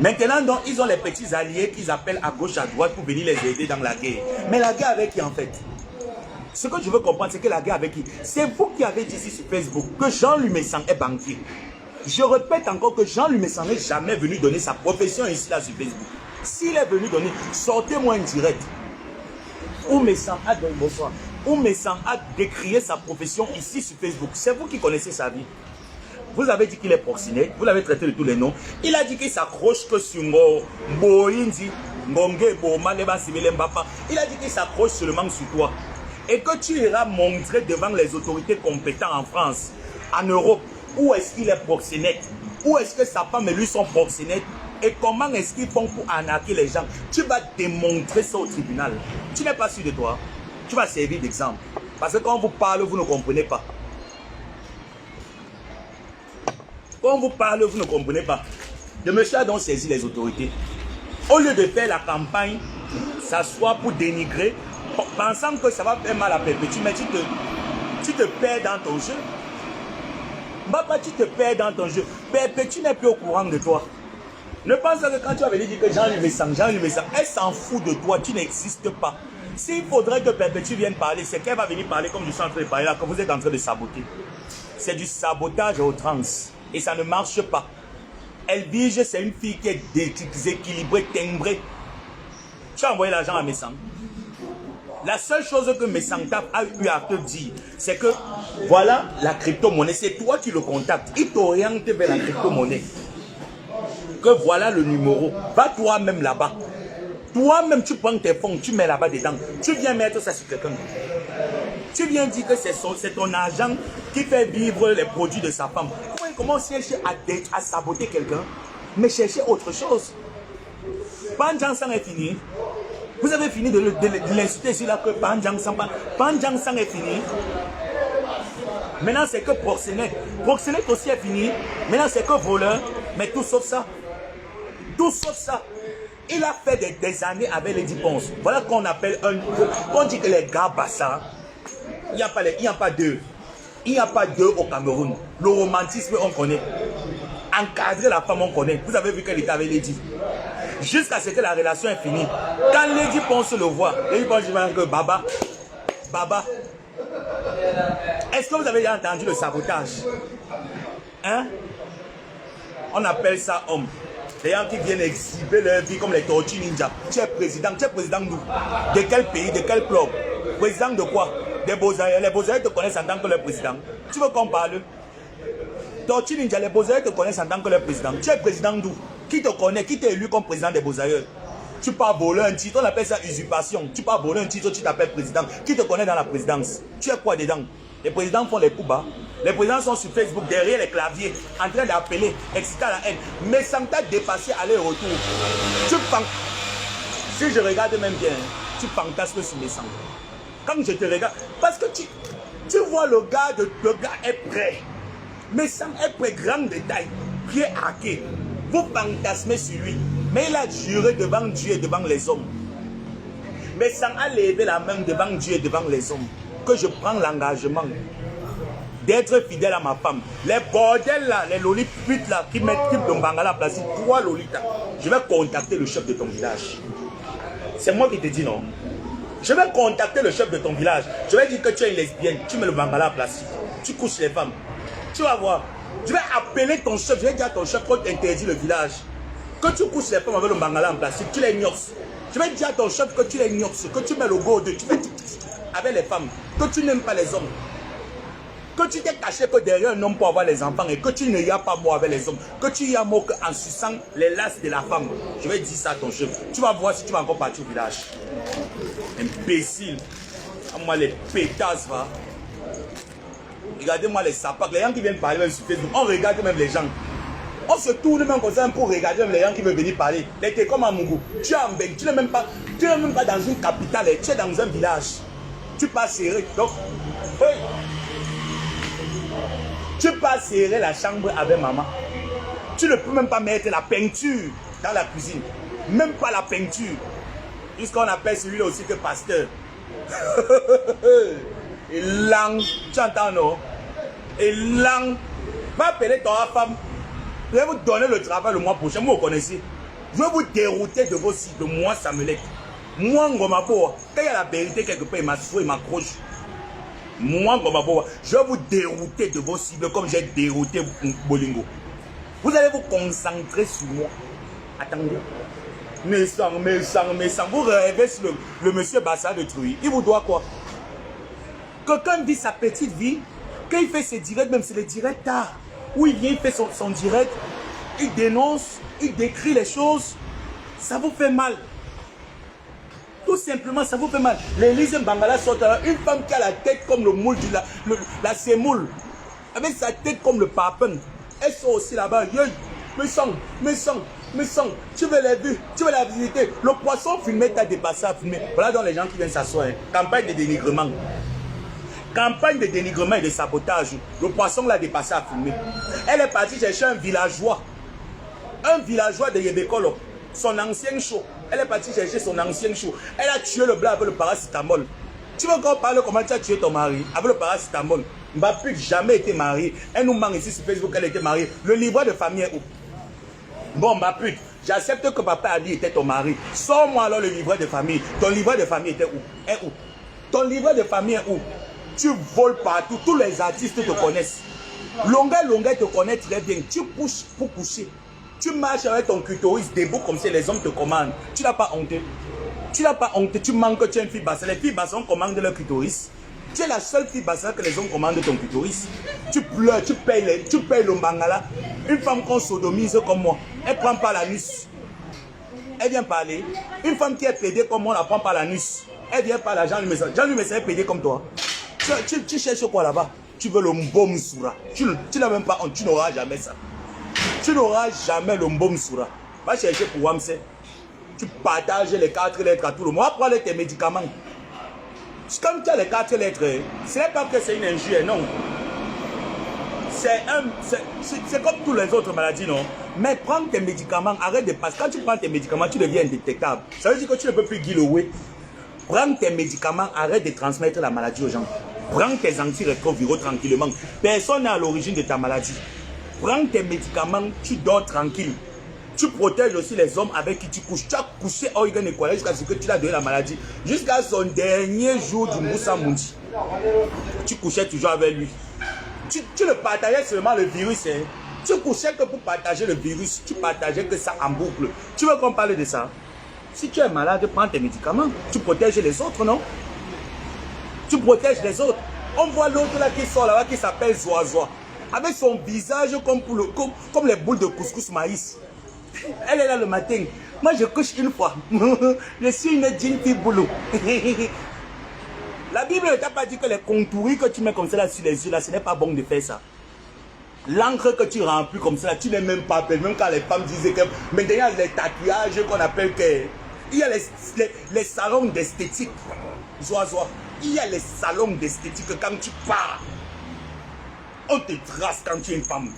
Maintenant, donc, ils ont les petits alliés qu'ils appellent à gauche, à droite pour venir les aider dans la guerre. Mais la guerre avec qui en fait? Ce que je veux comprendre, c'est que la guerre avec qui? C'est vous qui avez dit ici sur Facebook que Jean-Louis Messan est banquier. Je répète encore que Jean-Louis Messan n'est jamais venu donner sa profession ici là sur Facebook. S'il est venu donner, sortez-moi un direct. Où Messan a donné bonsoir. Où Messan a décrié sa profession ici sur Facebook. C'est vous qui connaissez sa vie. Vous avez dit qu'il est proxénète, vous l'avez traité de tous les noms. Il a dit qu'il s'accroche que sur Boindi, Ngongé, Boma, Leba, Simile, Mbapa. Il a dit qu'il s'accroche seulement sur toi. Et que tu iras montrer devant les autorités compétentes en France, en Europe, où est-ce qu'il est proxénète, où est-ce que sa femme et lui sont proxénètes, et comment est-ce qu'ils font pour arnaquer les gens. Tu vas démontrer ça au tribunal. Tu n'es pas sûr de toi. Tu vas servir d'exemple. Parce que quand on vous parle, vous ne comprenez pas. Quand on vous parle, vous ne comprenez pas. Le monsieur a donc saisi les autorités. Au lieu de faire la campagne, s'asseoir pour dénigrer, pensant que ça va faire mal à Perpétue, mais tu te perds dans ton jeu. Mbapa, tu te perds dans ton jeu. Perpétue n'est plus au courant de toi. Ne pense pas que quand tu vas venir dire que Jean-Louis Messan, elle s'en fout de toi, tu n'existes pas. S'il faudrait que Perpétue vienne parler, c'est qu'elle va venir parler comme je suis en train de parler là, que vous êtes en train de saboter. C'est du sabotage à outrance. Et ça ne marche pas. Elle vige, c'est une fille qui est déséquilibrée, timbrée. Tu as envoyé l'argent à Messan. La seule chose que Messantap a eu à te dire, c'est que voilà la crypto-monnaie, c'est toi qui le contactes. Il t'oriente vers la crypto-monnaie. Que voilà le numéro. Va toi-même là-bas. Toi-même, tu prends tes fonds, tu mets là-bas dedans. Tu viens mettre ça sur quelqu'un. Tu viens dire que c'est ton argent qui fait vivre les produits de sa femme. Comment chercher à saboter quelqu'un, mais chercher autre chose. Panjang Sang est fini. Vous avez fini de l'insulter ici là que Panjang Sang est fini. Maintenant c'est que proxénète. Proxénète aussi est fini. Maintenant c'est que voleur. Mais tout sauf ça. Tout sauf ça. Il a fait des années avec Lady Ponce. Voilà qu'on appelle un... On dit que les gars Bassa, il n'y a pas deux. Il n'y a pas deux au Cameroun. Le romantisme, on connaît. Encadrer la femme, on connaît. Vous avez vu qu'elle était avec Lady. Jusqu'à ce que la relation est finie. Quand Lady Ponce le voit, Lady Ponce dit que Baba, est-ce que vous avez déjà entendu le sabotage? Hein? On appelle ça homme. Les gens qui viennent exhiber leur vie comme les tortues ninja. Tu es président d'où? De quel pays? De quel club? Président de quoi? Des Beaux-Arts. Les Beaux-Arts te connaissent en tant que leur président. Tu veux qu'on parle? Tortue Ninja, les Beaux-Arts te connaissent en tant que leur président. Tu es président d'où? Qui te connaît? Qui t'est élu comme président des Beaux-Arts? Tu pars voler un titre, on appelle ça usurpation. Tu pars voler un titre, tu t'appelles président. Qui te connaît dans la présidence? Tu es quoi dedans? Les présidents font les coups bas. Les présidents sont sur Facebook, derrière les claviers, en train d'appeler, exciter la haine. Mais sans t'a dépassé aller-retour. Tu penses... Si je regarde même bien, tu fantasmes sur mes sangs. Quand je te regarde, parce que tu vois le gars est prêt. Mais Sam est prêt, grand détail, pied hacké. Vous fantasmez sur lui. Mais il a juré devant Dieu et devant les hommes. Mais Sam a levé la main devant Dieu et devant les hommes. Que je prends l'engagement d'être fidèle à ma femme. Les bordels là, les loliputes là, qui mettent type de Bangala place, toi Lolita, je vais contacter le chef de ton village. C'est moi qui te dis non. Je vais contacter le chef de ton village. Je vais dire que tu es une lesbienne. Tu mets le Bangala à place. Tu couches les femmes. Tu vas voir. Je vais appeler ton chef. Je vais dire à ton chef qu'on t'interdit le village. Que tu couches les femmes avec le Bangala en place. Tu les ignores. Je vais dire à ton chef que tu es ignox, que tu mets le go de, tu fais avec les femmes, que tu n'aimes pas les hommes. Que tu t'es caché que derrière un homme pour avoir les enfants et que tu ne y as pas mot avec les hommes. Que tu y as mot en suçant les lasses de la femme. Je vais dire ça à ton chef. Tu vas voir si tu vas encore partir au village. Imbécile. Moi les pétasses, va. Regardez-moi les sapacs. Les gens qui viennent parler même sur Facebook. On regarde même les gens. On se tourne même comme ça pour regarder même les gens qui veulent venir parler. T'es comme à Mougou. Tu es en Belgique. Tu n'es même pas dans une capitale. Tu es dans un village. Tu passes serré. Donc, oui. Tu peux pas serrer la chambre avec maman. Tu ne peux même pas mettre la peinture dans la cuisine. Même pas la peinture. Puisqu'on appelle celui-là aussi que pasteur. Et langue, tu entends non? Et langue, va appeler ton femme. Je vais vous donner le travail le mois prochain. Vous connaissez. Je vais vous dérouter de vos cibles. Moi, ça me l'est. Moi, Ngomabo, quand il y a la vérité quelque part, il m'assoit, il m'accroche. Moi, je vais vous dérouter de vos cibles comme j'ai dérouté Bolingo. Vous allez vous concentrer sur moi. Attendez. Méchant. Vous rêvez sur le monsieur Bassa de Truy. Il vous doit quoi? Quelqu'un vit sa petite vie. Quand il fait ses directs, même c'est les directs tard. Où il vient, il fait son direct. Il dénonce, il décrit les choses. Ça vous fait mal. Tout simplement, ça vous fait mal. L'Élise Mbangala sort là, une femme qui a la tête comme le moule, la sémoule, avec sa tête comme le papen. Elle sort aussi là-bas. Me sens. Tu veux les vues, tu veux la visiter. Le poisson filmé t'a dépassé à filmer. Voilà donc les gens qui viennent s'asseoir. Hein. Campagne de dénigrement. Campagne de dénigrement et de sabotage. Le poisson l'a dépassé à filmer. Elle est partie chercher un villageois. Un villageois de Yébékolo. Son ancien show. Elle est partie chercher son ancien show. Elle a tué le blanc avec le paracétamol. Tu veux encore parler comment tu as tué ton mari avec le paracétamol? Ma pute jamais été mariée. Elle nous manque ici sur Facebook, elle était mariée. Le livret de famille est où? Bon, ma pute, j'accepte que papa a dit était ton mari. Sors-moi alors le livret de famille. Ton livret de famille était où? Est où? Ton livret de famille est où? Tu voles partout. Tous les artistes te connaissent. Longueur te connaît très bien. Tu pousses pour coucher. Tu marches avec ton clitoris debout comme si les hommes te commandent. Tu n'as pas honte. Tu n'as pas honte. Tu manques que tu es une fille basse. Les filles basses commandent leur clitoris. Tu es la seule fille basse que les hommes commandent ton clitoris. Tu pleures, tu payes le mangala. Une femme qu'on sodomise comme moi, elle prend pas l'anus. Elle vient parler. Une femme qui est pédée comme moi, elle ne prend pas l'anus. Elle vient parler à Jean-Louis Messin. Jean-Louis Messin est pédé comme toi. Tu cherches quoi là-bas? Tu veux le mbom soura. Tu n'as même pas honte. Tu n'auras jamais ça. Tu n'auras jamais le mbom soura. Va chercher pour Wamse. Tu partages les 4 lettres à tout le monde. Prends tes médicaments. Comme tu as les 4 lettres, ce n'est pas que c'est une injure, non. C'est comme toutes les autres maladies, non. Mais prends tes médicaments, arrête de passer. Quand tu prends tes médicaments, tu deviens indétectable. Ça veut dire que tu ne peux plus guilouer. Prends tes médicaments, arrête de transmettre la maladie aux gens. Prends tes antirétroviraux tranquillement. Personne n'est à l'origine de ta maladie. Prends tes médicaments, tu dors tranquille. Tu protèges aussi les hommes avec qui tu couches. Tu as couché Oigan Ekwala jusqu'à ce que tu l'as donné la maladie. Jusqu'à son dernier jour du Moussa Moundi. Tu couchais toujours avec lui. Tu ne partageais seulement le virus. Hein. Tu couchais que pour partager le virus. Tu partageais que ça en boucle. Tu veux qu'on parle de ça? Si tu es malade, prends tes médicaments. Tu protèges les autres, non? Tu protèges les autres. On voit l'autre là qui sort là-bas qui s'appelle Zoazoa. Avec son visage comme les boules de couscous maïs. Elle est là le matin. Moi je couche une fois. Je suis une jeune fille boulot. La Bible ne t'a pas dit que les contouris que tu mets comme ça là sur les yeux là, ce n'est pas bon de faire ça. L'encre que tu remplis comme ça là, tu n'es même pas belle. Même quand les femmes disaient que maintenant il y a les tatouages qu'on appelle que. Il y a les salons d'esthétique. Zoazoa. Il y a les salons d'esthétique quand tu pars. On te trace quand tu es une femme.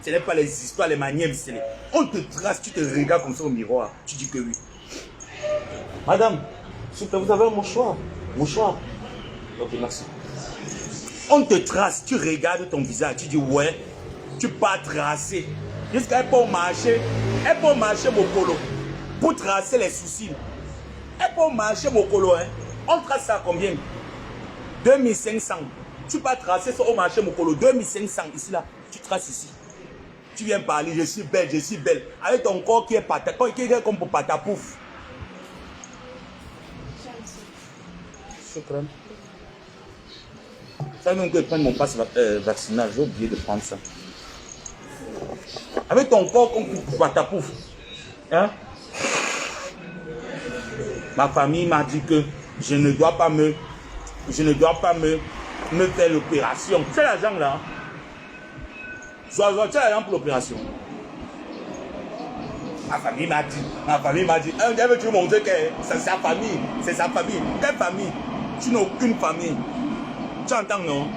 Ce n'est pas les histoires, les manières. On te trace, tu te regardes comme ça au miroir. Tu dis que oui. Madame, s'il vous plaît, vous avez un mouchoir. Mouchoir. Ok, merci. On te trace, tu regardes ton visage. Tu dis ouais. Tu pars tracer. Jusqu'à elle peut marcher. Elle peut marcher mon colo. Pour tracer les soucis. Elle peut marcher mon colo. Hein. On trace ça à combien? 2500. Tu peux tracer ça au marché Mokolo, 2500 ici là, tu traces ici. Tu viens parler, je suis belle, je suis belle. Avec ton corps qui est comme pour patapouf. Chokran. Ça même que je prenne mon passe vaccinal, j'ai oublié de prendre ça. Avec ton corps comme Guatapouf. Hein? Ma famille m'a dit que je ne dois pas me faire l'opération. C'est l'argent là. Soit l'argent pour l'opération. Ma famille m'a dit, un veux-tu montrer que c'est sa famille, c'est sa famille. Quelle famille? Tu n'as aucune famille. Tu entends, non?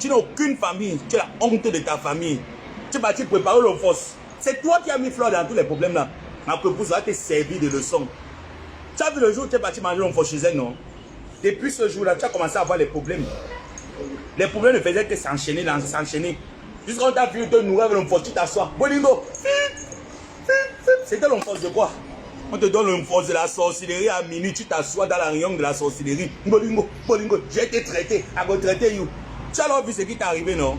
Tu n'as aucune famille. Tu as la honte de ta famille. Tu es parti préparer le force. C'est toi qui as mis fleur dans tous les problèmes là. Ma épouse va te servir de leçon. Tu as vu le jour où tu es parti manger l'homme chez elle, non? Depuis ce jour-là, tu as commencé à avoir les problèmes. Les problèmes ne faisaient que s'enchaîner, s'enchaîner. Jusqu'à ta fille te nourrir avec l'homme force, tu t'assois. Bolingo. C'était l'homme force de quoi? On te donne l'homme force de la sorcellerie à minuit, tu t'assois dans la réunion de la sorcellerie. Bolingo, bolingo, j'ai été traité, à retraiter you. Tu as alors vu ce qui t'est arrivé, non?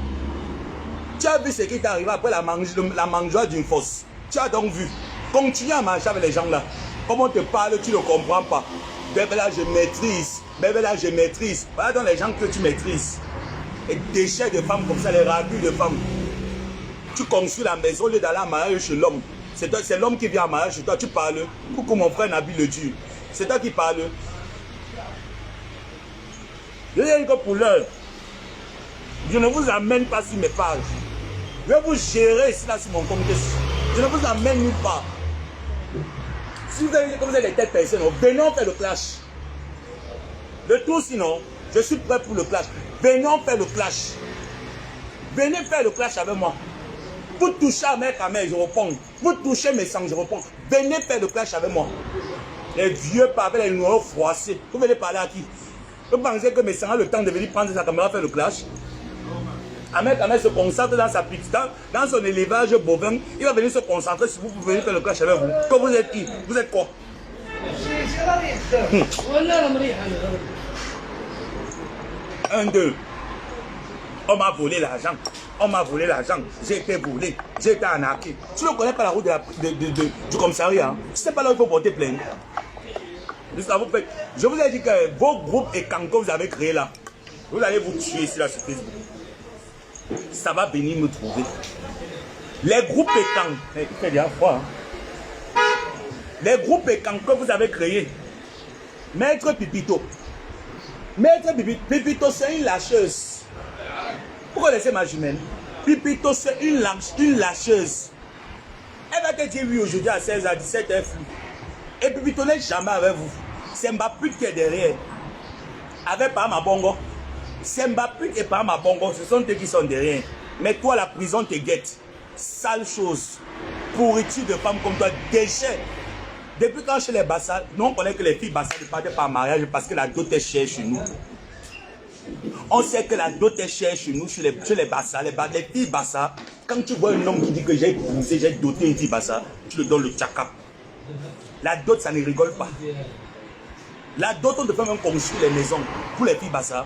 Tu as vu ce qui t'est arrivé après la mangeoire d'une force. Tu as donc vu. Continue à marcher avec les gens là. Comment on te parle, tu ne comprends pas. Bébé là, je maîtrise. Bébé là, je maîtrise. Voilà dans les gens que tu maîtrises. Et déchets de femmes comme ça, les ragoûts de femmes. Tu construis la maison au lieu d'aller à mariage chez l'homme. C'est l'homme qui vient à mariage chez toi, tu parles. Coucou mon frère Nabil le Dieu. C'est toi qui parles. Je dis que pour l'heure, je ne vous amène pas sur mes pages. Je vais vous gérer ici là sur mon compte. Je ne vous amène nulle part. Si vous avez des têtes personnes, venons faire le clash. Le tout sinon, je suis prêt pour le clash. Venons faire le clash. Venez faire le clash avec moi. Vous touchez à mes caméras, je réponds. Vous touchez mes sangs, je réponds. Venez faire le clash avec moi. Les vieux parlent, les noirs froissés. Vous venez parler à qui? Vous pensez que mes sangs ont le temps de venir prendre sa caméra faire le clash? Ahmed se concentre dans sa petite, dans son élevage bovin. Il va venir se concentrer si vous pouvez venir faire le clash avec vous. Que vous êtes qui? Vous êtes quoi? 1, 2. On m'a volé l'argent. On m'a volé l'argent. J'ai été volé. J'ai été arnaqué. Tu ne connais pas la route du commissariat. Hein? Tu ne sais pas là où il faut porter plainte. Je vous ai dit que vos groupes et quand vous avez créé là, vous allez vous tuer ici là sur Facebook. Ça va venir me trouver. Les groupes étangs, il fait déjà froid. Hein? Les groupes étangs que vous avez créés, Maître Pipito. Maître Pipito, c'est une lâcheuse. Pourquoi laisser ma jumelle? Pipito, c'est une lâcheuse. Elle va te dire oui aujourd'hui à 16h, 17h. Et Pipito n'est jamais avec vous. C'est Mbappé qui est derrière. Avec pas ma bongo. C'est Mbappé et pas ma bongo, ce sont eux qui sont derrière. Mais toi, la prison te guette. Sale chose. Pourriture de femmes comme toi, déchets. Depuis quand chez les Bassa, nous on connaît que les filles Bassa ne partent pas en mariage parce que la dot est chère chez nous. On sait que la dot est chère chez nous, chez les Bassa. Les filles Bassa, quand tu vois un homme qui dit que j'ai épousé, j'ai doté une fille Bassa, tu le donnes le tchakap. La dot, ça ne rigole pas. La dot, on devrait même construire les maisons pour les filles Bassa.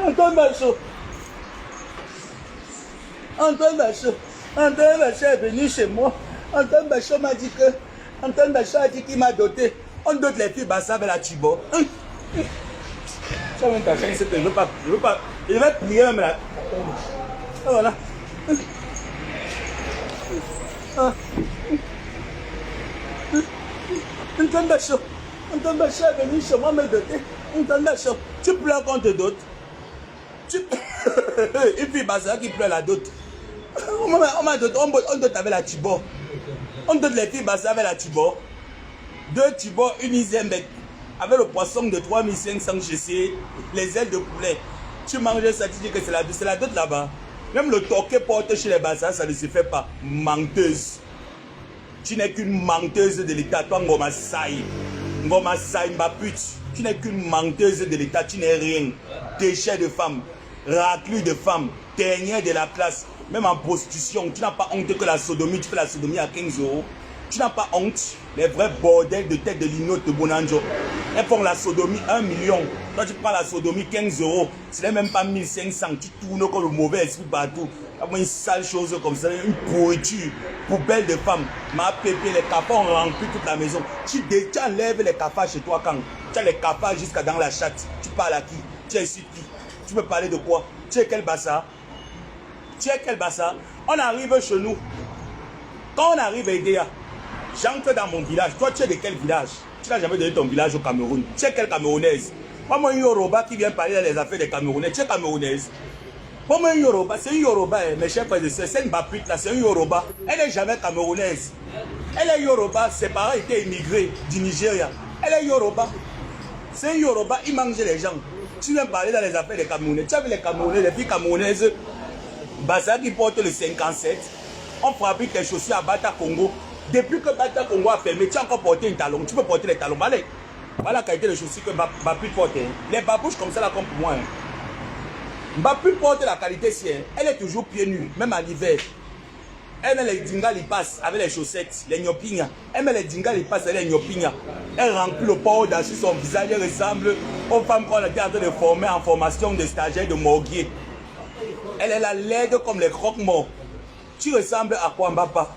Antoine Bachot. Antoine Bachot. Antoine Bachot est venu chez moi. Antoine Bachot m'a dit que. Antoine Bachot a dit qu'il m'a doté. On dote les filles Bassa avec la Tibo. Ça va t'acheter, c'est que je veux pas. Je vais plier même là. Voilà. Antoine Bachot. Antoine Bachot est venu chez moi me doter. Antoine Bachot, tu pleures qu'on te dote. Une fille Bassa qui pleure la dot. On m'a doté, on dote avec la Tibo. On dote les filles Bassa avec la Tibo. 2 Tibo, une Izembek. Avec le poisson de 3500 GC, les ailes de poulet. Tu manges ça, tu dis que c'est la dot là-bas. Même le toquet porté chez les Bassa, ça ne se fait pas. Menteuse. Tu n'es qu'une menteuse de l'État. Toi, Ngoma Saï. Ngoma Saï, ma pute. Tu n'es qu'une menteuse de l'État. Tu n'es rien. Déchet de femmes. Raclure de femmes. Dernière de la classe. Même en prostitution. Tu n'as pas honte que la sodomie. Tu fais la sodomie à 15 €. Tu n'as pas honte. Les vrais bordels de tête de Lino de Bonanjo. Elles font la sodomie 1 million. Toi, tu prends la sodomie 15 €. Ce n'est même pas 1500. Tu tournes comme le mauvais esprit partout. Une sale chose comme ça, une pourriture, poubelle de femmes. Ma pépé, les cafards ont rempli toute la maison. Tu enlèves les cafards chez toi quand tu as les cafards jusqu'à dans la chatte. Tu parles à qui? Tu insultes qui? Tu peux parler de quoi? Tu es quel bassa? Tu es quel bassa? On arrive chez nous. Quand on arrive à Edea, j'entre dans mon village. Toi, tu es de quel village? Tu n'as jamais donné ton village au Cameroun. Tu es quelle Camerounaise? Moi, une Yoruba qui vient parler dans les affaires des Camerounais. Tu es Camerounaise? Moi, une Yoruba, c'est une Yoruba, mes chers frères et sœurs. C'est une bapite là, c'est une Yoruba. Elle n'est jamais Camerounaise. Elle est Yoruba, ses parents étaient immigrés du Nigeria. Elle est Yoruba. C'est une Yoruba, il mange les gens. Tu viens parler dans les affaires des Camerounais. Tu as vu les Camerounais, les filles camerounaises, Bassa qui porte le 57. On fabrique des chaussures à Bata Congo. Depuis que Bata Congo a fermé, tu as encore porté un talon. Tu peux porter les talons. Allez. Voilà la qualité de chaussures que Bapute porte. Les babouches comme ça, là, comme pour moi. Bapute porte la qualité si. Elle est toujours pieds nus, même en hiver. Elle met les dingas, il passe avec les chaussettes, les nyopignas. Elle met les dingas, il passe avec les nyopignas. Elle remplit le powder sur son visage. Elle ressemble aux femmes qu'on a été en train de former en formation de stagiaires de morguier. Elle est la laide comme les croque-morts. Tu ressembles à quoi, Mbapa?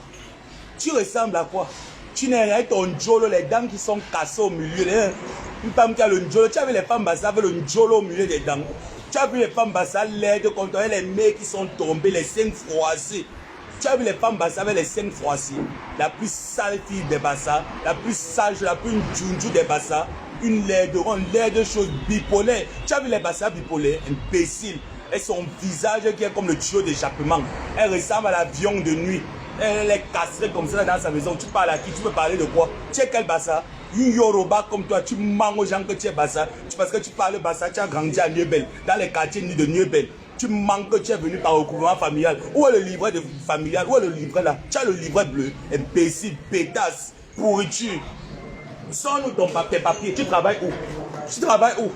Tu ressembles à quoi? Tu n'es rien, ton njolo, les dents qui sont cassées au milieu. Une femme qui a le njolo. Tu as vu les femmes bassa avec le njolo au milieu des dents. Tu as vu les femmes bassa laides contre elles, les mecs qui sont tombés, les seins froissés. Tu as vu les femmes bassa avec les seins froissés. La plus sale fille des bassa, la plus sage, la plus djunju des bassa. Une laide chose bipolaire. Tu as vu les bassa bipolaires, imbéciles. Et son visage qui est comme le tuyau d'échappement. Elle ressemble à l'avion de nuit. Elle est castrée comme ça dans sa maison. Tu parles à qui? Tu peux parler de quoi? Tu es quel bassa? Une Yoruba comme toi, tu manques aux gens que tu es bassa. Parce que tu parles bassa, tu as grandi à Niebel, dans les quartiers de Niebel. Tu manques que tu es venu par recouvrement familial. Où est le livret de familial? Où est le livret là? Tu as le livret bleu. Imbécile, pétasse, pourriture. Sors-nous ton papier. Tu travailles où? Tu travailles où?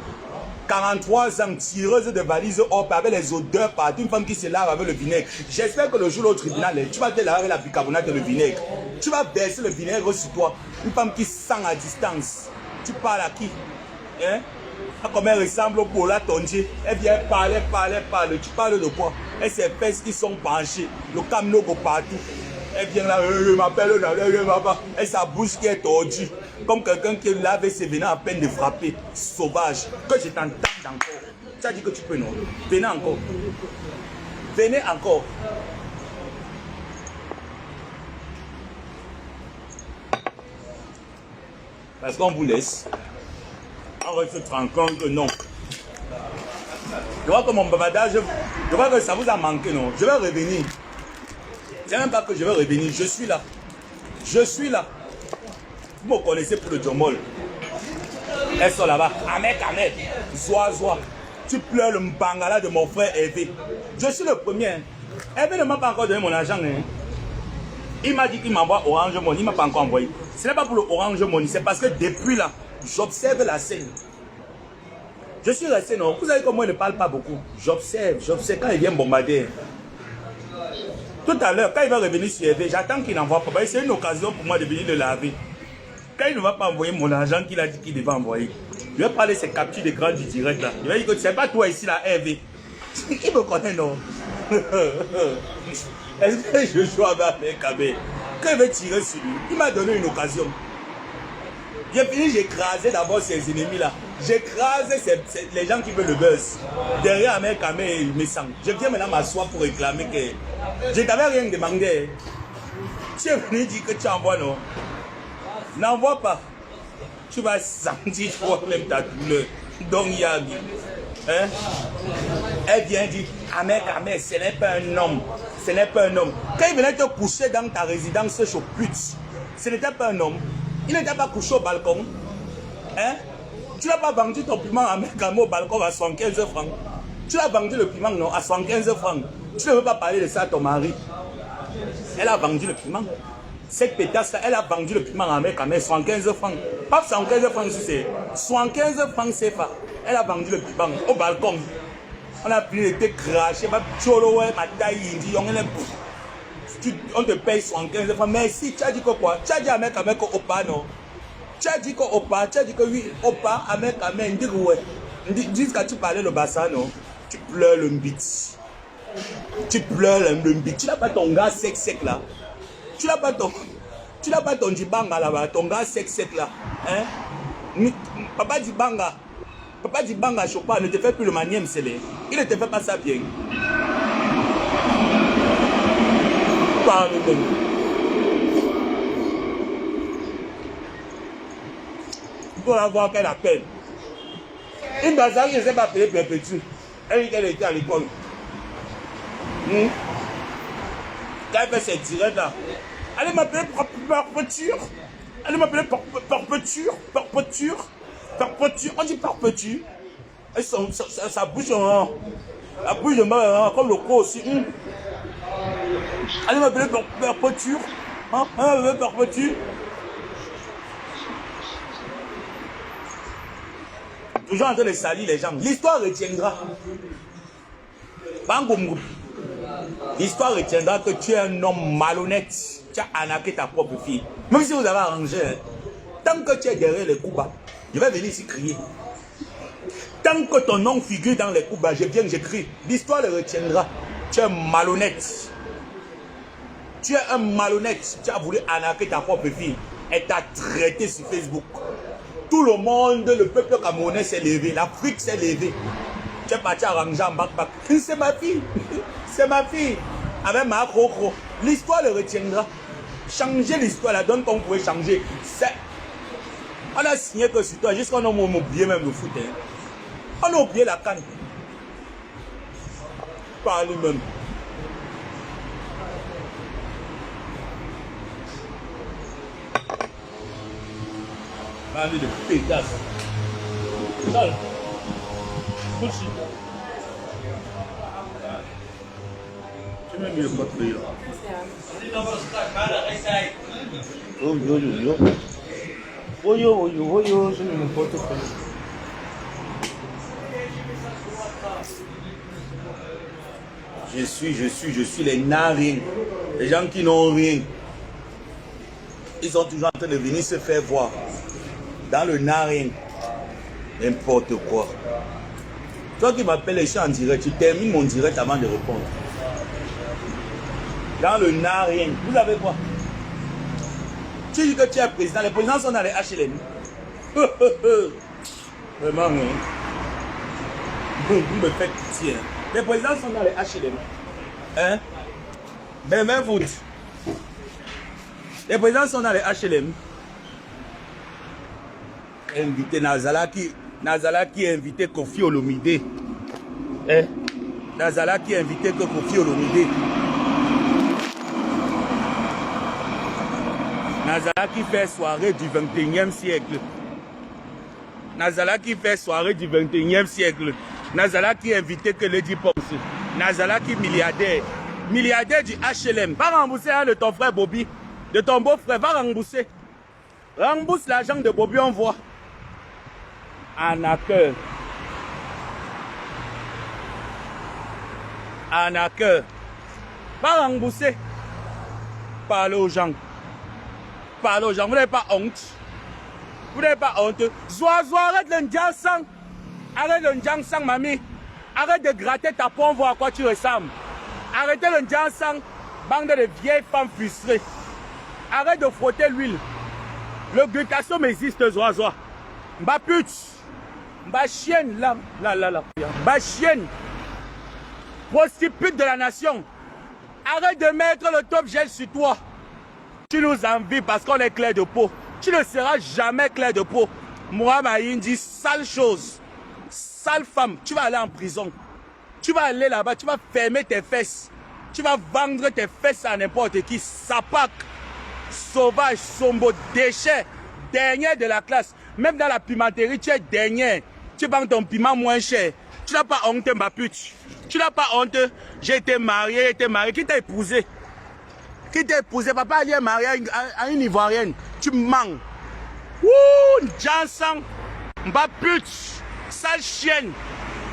43 ans, tireuse de valises hop avec les odeurs partout, une femme qui se lave avec le vinaigre. J'espère que le jour au tribunal, tu vas te laver avec la bicarbonate et le vinaigre. Tu vas verser le vinaigre sur toi. Une femme qui sent à distance. Tu parles à qui? Hein? Comme elle ressemble au bola tondier. Elle vient parler. Tu parles de quoi? Et ses fesses qui sont penchées. Le camnogo partout. Elle vient là, m'appelle, et sa bouche qui est tordue. Comme quelqu'un qui lave ses venin à peine de frapper. Sauvage. Que je t'entende encore. Tu as dit que tu peux, non? Venez encore. Venez encore. Parce qu'on vous laisse. On reste tranquille que non. Je vois que mon bavardage, je vois que ça vous a manqué, non? Je vais revenir. C'est même pas que je vais revenir, je suis là. Je suis là. Vous me connaissez pour le Djomol. Elles sont là-bas. Ahmed, Zoa. Tu pleures le mbangala de mon frère Hervé. Je suis le premier. Hervé ne m'a pas encore donné mon argent. Hein. Il m'a dit qu'il m'envoie Orange Money. Il ne m'a pas encore envoyé. Ce n'est pas pour le Orange Money. C'est parce que depuis là, j'observe la scène. Je suis resté, non. Vous savez que moi, je ne parle pas beaucoup. J'observe quand il vient bombarder. Tout à l'heure, quand il va revenir sur Hervé, j'attends qu'il n'envoie pas. C'est une occasion pour moi de venir le laver. Quand il ne va pas envoyer mon argent qu'il a dit qu'il devait envoyer, je vais parler de ses captures d'écran du direct là. Je vais dire que c'est pas toi ici là, Hervé. Il me connaît, non? Est-ce que je joue avec Kabé? Quand il veut tirer sur lui, il m'a donné une occasion. J'ai fini, j'ai écrasé d'abord ses ennemis là. J'ai écrasé les gens qui veulent le buzz. Derrière Ahmed Kamé, il me sent. Je viens maintenant m'asseoir pour réclamer que je t'avais rien demandé. Tu es venu dire que tu envoies, non? N'envoie pas. Tu vas sentir toi-même ta douleur. Donc Yagi. Hein? Elle vient dire, Ahmed Kamé, ce n'est pas un homme. Ce n'est pas un homme. Quand il venait te coucher dans ta résidence chez Put, ce n'était pas un homme. Il n'était pas couché au balcon. Hein? Tu n'as pas vendu ton piment à Ahmed Kamé au balcon à 75 francs. Tu l'as vendu le piment, non, à 75 francs. Tu ne veux pas parler de ça à ton mari. Elle a vendu le piment. Cette pétasse-là, elle a vendu le piment à Ahmed Kamé 75 francs. Pas 75 francs, c'est 75 francs CFA. Elle a vendu le piment au balcon. On a pris été craché, on te paye 75 francs. Merci, tu as dit que quoi? Tu as dit à Ahmed Kamé que Opa, non? Tu as dit que Opa, tu as dit que oui, Opa, Ahmed Kamé, dis que ouais. Jusqu'à tu parlais le bassin, non? Tu pleures le mbiti. Tu pleures tu n'as pas ton gars sec là. Tu n'as pas ton dibanga là-bas, ton gars sec là. Hein? Papa Dibanga Chopin ne te fait plus le manième scellé. Il ne te fait pas ça bien. Pour avoir qu'elle appelle. Une bazar qui ne s'est pas payée perpétue. Elle était à l'école. Quand elle fait ses directs là, allez m'appeler perpéture. Allez m'appeler perpéture. On dit perpéture. Ça bouge la bouche de moi comme le corps aussi. Allez m'appeler perpéture. Perpéture. Toujours en train de salir les gens. L'histoire retiendra. L'histoire retiendra que tu es un homme malhonnête. Tu as arnaqué ta propre fille. Même si vous avez arrangé. Tant que tu es derrière les coups bas, je vais venir ici crier. Tant que ton nom figure dans les coups bas, je viens, je crie. L'histoire le retiendra. Tu es malhonnête. Tu es un malhonnête. Tu as voulu arnaquer ta propre fille. Elle t'a traité sur Facebook. Tout le monde, le peuple camerounais s'est levé. L'Afrique s'est levée. Tu es parti arranger en bac. C'est ma fille. C'est ma fille. Avec ma crocro. L'histoire le retiendra. Changer l'histoire là, donc on pouvait changer. On a signé que sur toi, jusqu'à on a oublié même le foot. Hein. On a oublié la canne. Pas lui-même. Parler de pétasse. Sale. Bullshit. Tu m'as mis le pote là. Voyo, je ne m'importe pas. Je suis les narines. Les gens qui n'ont rien. Ils sont toujours en train de venir se faire voir. Dans le narine. N'importe quoi. Toi qui m'appelles les gens en direct, tu termines mon direct avant de répondre. Dans le narine. Vous avez quoi? Tu dis que tu es président. Les présidents sont dans les HLM. Vraiment, oui. Vous me faites pitié. Les présidents sont dans les HLM. Hein? Ben, vous. Les présidents sont dans les HLM. Invité Nazala qui a invité Kofi Olomide. Hein? Nazala qui a invité que Kofi Olomide. Nazala qui fait soirée du 21e siècle. Nazala qui fait soirée du 21e siècle. Nazala qui a invité que Lady Pops. Nazala qui est milliardaire. Milliardaire du HLM. Va rembourser de ton frère Bobby. De ton beau-frère. Va rembourser. Rembourse l'argent de Bobby, on voit. Arnaqueur. Arnaqueur. Va rembourser. Parle aux gens. Parle aux gens. Vous n'avez pas honte. Vous n'avez pas honte. Zozo, arrête le ndjansang. Arrête le ndjansang, mamie. Arrête de gratter ta peau, on voit à quoi tu ressembles. Arrêtez le ndjansang. Bande de vieilles femmes frustrées. Arrête de frotter l'huile. Le glutathione existe, Zozo. Mba pute. Mba chienne, là. Mba chienne. Prostitute de la nation. Arrête de mettre le top gel sur toi. Tu nous envies parce qu'on est clair de peau. Tu ne seras jamais clair de peau. Moi, Maïn dit sale chose. Sale femme. Tu vas aller en prison. Tu vas aller là-bas. Tu vas fermer tes fesses. Tu vas vendre tes fesses à n'importe qui. Sapac. Sauvage. Sombo. Déchet. Dernier de la classe. Même dans la pimenterie, tu es dernier. Tu vends ton piment moins cher. Tu n'as pas honte, ma pute. Tu n'as pas honte. J'ai été marié. Qui t'a épousé? Qui t'a épousé? Papa est marié à une Ivoirienne. Tu mens. Ouh, Jansan. Ma pute. Sale chienne.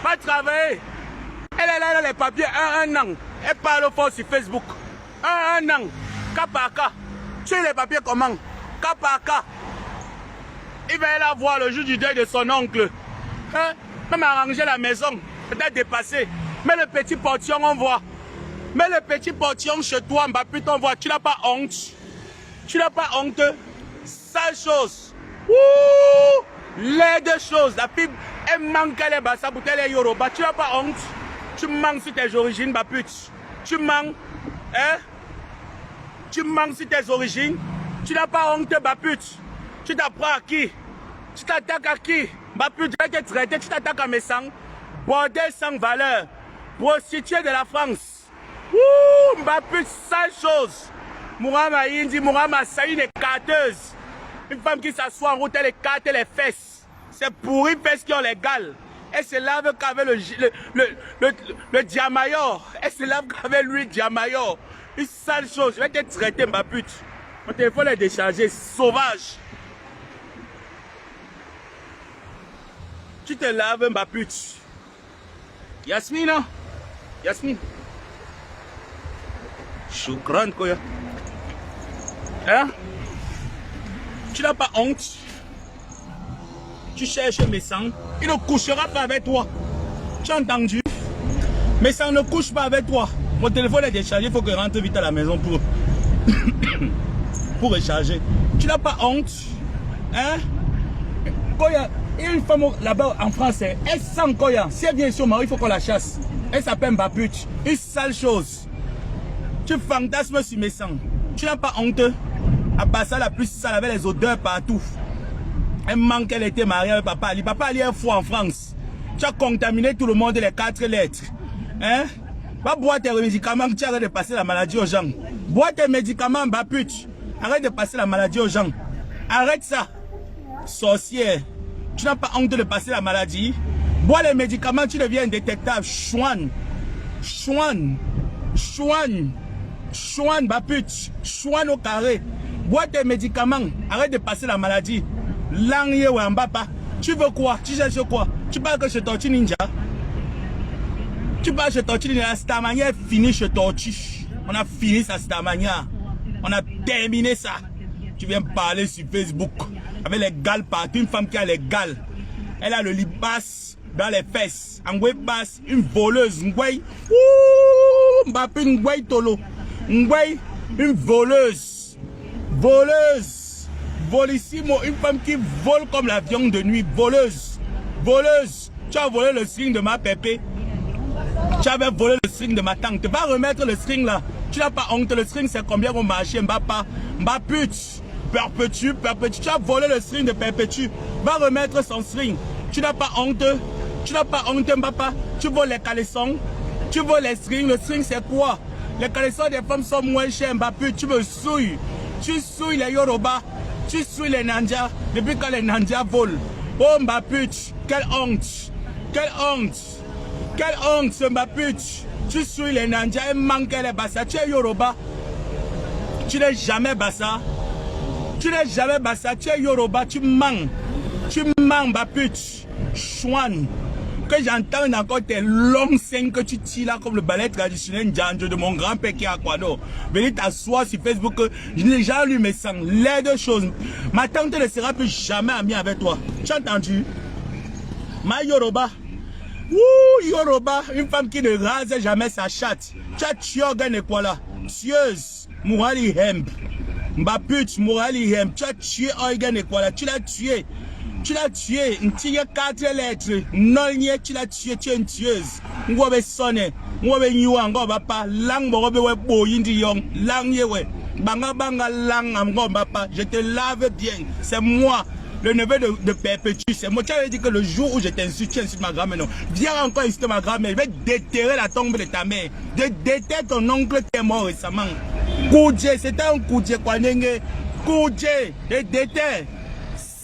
Va travailler. Elle est là dans les papiers. Un an. Elle parle fort sur Facebook. Un an. Cas par cas. Tu as les papiers comment? Cas par cas. Il va aller la voir le jour du deuil de son oncle. Hein? Même arranger la maison. Peut-être dépasser. Mais le petit portillon, on voit. Mets le petit portillon chez toi, Mbappé, t'envoie. Tu n'as pas honte. Tu n'as pas honte. Sale chose. Ouh! Les deux choses. La fille, elle manque les bassa, bouteille Yoruba. Tu n'as pas honte. Tu manques sur tes origines, Mbappé. Tu manques. Hein? Tu manques sur tes origines. Tu n'as pas honte, Mbappé. Tu t'apprends à qui? Tu t'attaques à qui? Mbappé, tu vas te traiter. Tu t'attaques à mes sangs. Bordel sans valeur. Prostituée de la France. Ouh, Mbappé, sale chose. Mourama Indi, Mourama Saïd est carteuse. Une femme qui s'assoit en route, elle écarte les fesses. C'est pourri fesses qui ont les gales. Elle se lave qu'avec le diamayor. Elle se lave qu'avec lui, diamayor. Une sale chose. Je vais te traiter, Mbappé. Mon téléphone est déchargé. Sauvage. Tu te laves, Mbappé. Yasmine, hein? Yasmine. Choukran, quoi. Hein? Tu n'as pas honte. Tu cherches mes sangs. Il ne couchera pas avec toi. Tu as entendu? Mes sangs ne couchent pas avec toi. Mon téléphone est déchargé. Il faut que je rentre vite à la maison pour recharger. Tu n'as pas honte. Hein? Koya, il y a une femme là-bas en France. Elle sent Koya. Si elle vient sur Marie, il faut qu'on la chasse. Elle s'appelle Mbappé. Une sale chose. Tu fantasmes sur mes sangs. Tu n'as pas honte. À part ça, la plus sale avec les odeurs partout. Elle manque qu'elle était mariée avec Papa Ali. Papa Ali est fou en France. Tu as contaminé tout le monde les 4 lettres. Hein? Va boire tes médicaments, tu arrêtes de passer la maladie aux gens. Bois tes médicaments, Mbappé. Arrête de passer la maladie aux gens. Arrête ça. Sorcière. Tu n'as pas honte de passer la maladie. Bois les médicaments, tu deviens indétectable. Chouane. Chouane. Chouane. Chouane, Mbappé. Chouane au carré. Bois tes médicaments. Arrête de passer la maladie. Langye ou Mbapa. Tu veux quoi? Tu cherches quoi? Tu parles que chez Tortue Ninja? Tu parles chez Tortue Ninja? Starmania est fini chez Tortue. On a fini ça, Starmania. On a terminé ça. Tu viens parler sur Facebook avec les gales partout. Une femme qui a les gales. Elle a le libas dans les fesses. Ngwe basse, une voleuse. Ngwe. Ouh, Mbappé, Ngwe Tolo. Ngwe, une voleuse. Voleuse. Volissimo, une femme qui vole comme l'avion de nuit. Voleuse. Voleuse. Tu as volé le string de ma pépé. Tu avais volé le string de ma tante. Tu vas remettre le string là. Tu n'as pas honte. Le string c'est combien au marché? Mbapa. Mbappé. Perpétue, perpétue. Tu as volé le string de Perpétue. Va remettre son string. Tu n'as pas honte. Tu n'as pas honte, Mbapa. Tu voles les caleçons. Tu voles les strings. Le string c'est quoi? Les caleçons des femmes sont moins chers, Mbappé. Tu me souilles. Tu souilles les Yoruba. Tu suis les Nandias depuis quand les Nandias volent. Oh Mbappé, quelle honte. Quelle honte. Quelle honte Mbappé. Tu suis les Nandias et manques les Bassa. Tu es Yoruba. Tu n'es jamais Bassa. Tu n'es jamais Bassa. Tu es Yoruba. Tu manques. Tu manques Mbappé. Chouane. Que j'entends encore tes longues scènes que tu tires là comme le ballet traditionnel Ndjanjo de mon grand-père qui est à Kwado. Venez t'asseoir sur Facebook. Je n'ai jamais lu mes sangs. Les deux choses. Ma tante ne sera plus jamais amie avec toi. Tu as entendu? Ma Yoruba. Ouh, Yoruba. Une femme qui ne rase jamais sa chatte. Tu as tué Organe Ekwala. Tueuse. Mourali Hemp. Mbappé, Mourali Hemp. Tu as tué Organe Ekwala. Tu l'as tué. Tu l'as tué, tu as 4 lettres. Non, tu l'as tué, tu es une tueuse. On va sonner, on va nyuan, on va pas. Lang, on va boyindi yong. Lang yewe. Banga banga lang, on va pas. Je te lave bien. C'est moi, le neveu de Perpétue. C'est moi. Tu avais dit que le jour où je t'insulte, tu insultes ma grand-mère. Non. Viens encore insulter ma grand-mère. Je vais déterrer la tombe de ta mère. Je déterre ton oncle qui est mort récemment. Koudje, c'était un Koudje quoi, Nenge. Koudje, je déterre.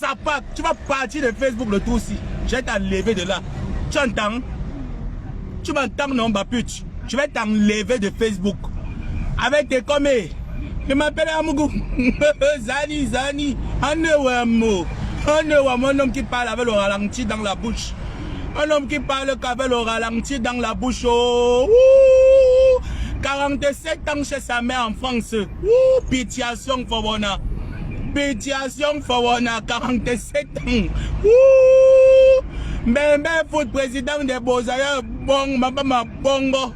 Sapak, tu vas partir de Facebook le tout aussi. Je vais t'enlever de là. Tu entends? Tu m'entends non Mbappé? Je vais t'enlever de Facebook. Avec tes commis. Je m'appelle Amougou. Zani, Zani. Un homme qui parle avec le ralenti dans la bouche. Un homme qui parle avec le ralenti dans la bouche. Oh. 47 ans chez sa mère en France. Pitiation Fawona. Pétition Fawona, 47 ans. Ouh! Même foot président des Beaux-Arts, bon, ma bongo.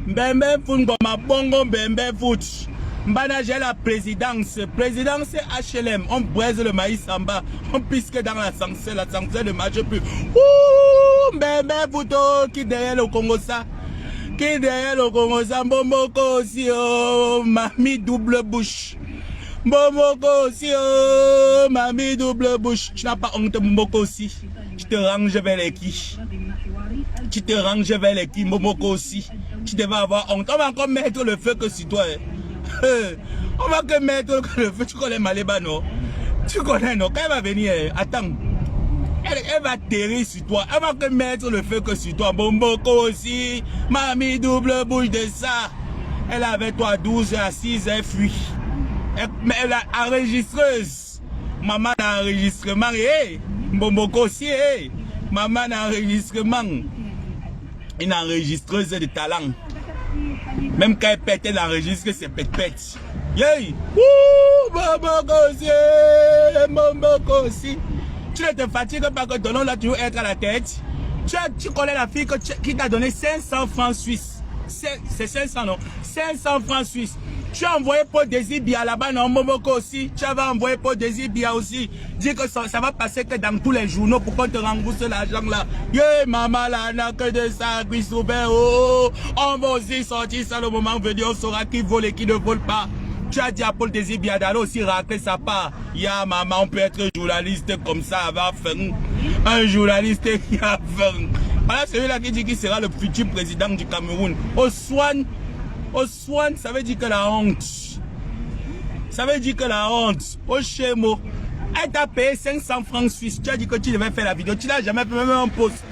Bembe foot comme ma bongo bembe foot. Mbana j'ai la présidence. Présidence c'est HLM. On braise le maïs en bas. On pisque dans la sanction ne marche plus. Ouh, bembe foot qui derrière le Congo ça. Qui derrière le Congo ça. Mbomoko aussi oh, mamie double bouche. Mbomoko aussi oh, mamie double bouche. Tu n'as pas honte Mbomoko aussi. Tu te ranges vers les qui. Tu te ranges vers les qui Mbomoko aussi. Tu devais avoir honte. On va encore mettre le feu que sur toi. On va que mettre le feu. Tu connais Maléba, non? Tu connais, non? Quand elle va venir, attends. Elle va atterrir sur toi. Elle va que mettre le feu que sur toi. Bomboko aussi. Mamie double bouche de ça. Elle avait toi 12 à 6, elle fuit. Mais elle a enregistreuse. Maman a enregistrement. Hey. Bomboko aussi. Hey. Maman a enregistrement. Une enregistreuse de talent. Même quand elle pète, elle enregistre, c'est pète-pète. Yay! Ouh! Bomboko aussi! Bomboko aussi! Tu ne te fatigues pas que ton nom là, tu veux être à la tête. Tu connais la fille qui t'a donné 500 francs suisses. C'est 500, non? 500 francs suisses. Tu as envoyé pour Désibia là-bas, non? Bomboko aussi. Tu avais envoyé pour Désibia aussi. Dis que ça va passer que dans tous les journaux pour qu'on te rembourse l'argent là. Yeah, maman là, n'a que de ça, Christopher. Oh, on va aussi sortir ça le moment venu. On saura qui vole et qui ne vole pas. Tu as dit à Paul Désibia d'aller aussi racler sa part. Yeah, maman, on peut être journaliste comme ça avant faire. Un journaliste qui a fait. Voilà celui-là qui dit qu'il sera le futur président du Cameroun. Oswan, ça veut dire que la honte. Ça veut dire que la honte. Oshemo, elle t'a payé 500 francs suisses. Tu as dit que tu devais faire la vidéo. Tu n'as jamais fait même un post.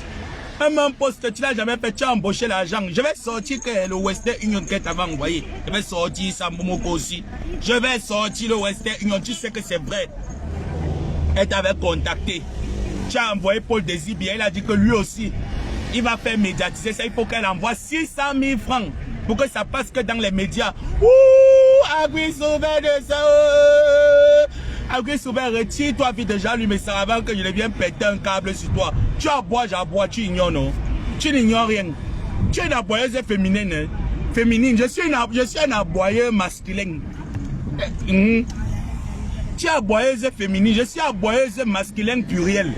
Même un post, tu n'as jamais fait. Tu as embauché l'argent. Je vais sortir que le Western Union que tu avais envoyé. Je vais sortir ça, Momoko aussi. Je vais sortir le Western Union. Tu sais que c'est vrai. Elle t'avait contacté. Tu as envoyé Paul Désibia. Il a dit que lui aussi, il va faire médiatiser ça. Il faut qu'elle envoie 600 000 francs. Pour que ça passe que dans les médias. Ouh, Agui Sauvé de ça. Agui Sauvé, retire-toi vite déjà lui, mais ça avant que je ne vienne péter un câble sur toi. Tu aboies, j'aboie, tu ignores, non? Tu n'ignores rien. Tu es une aboyeuse féminine. Hein? Féminine, je suis un aboyeur masculin. Tu es aboyeuse féminine, je suis aboyeuse masculin pluriel.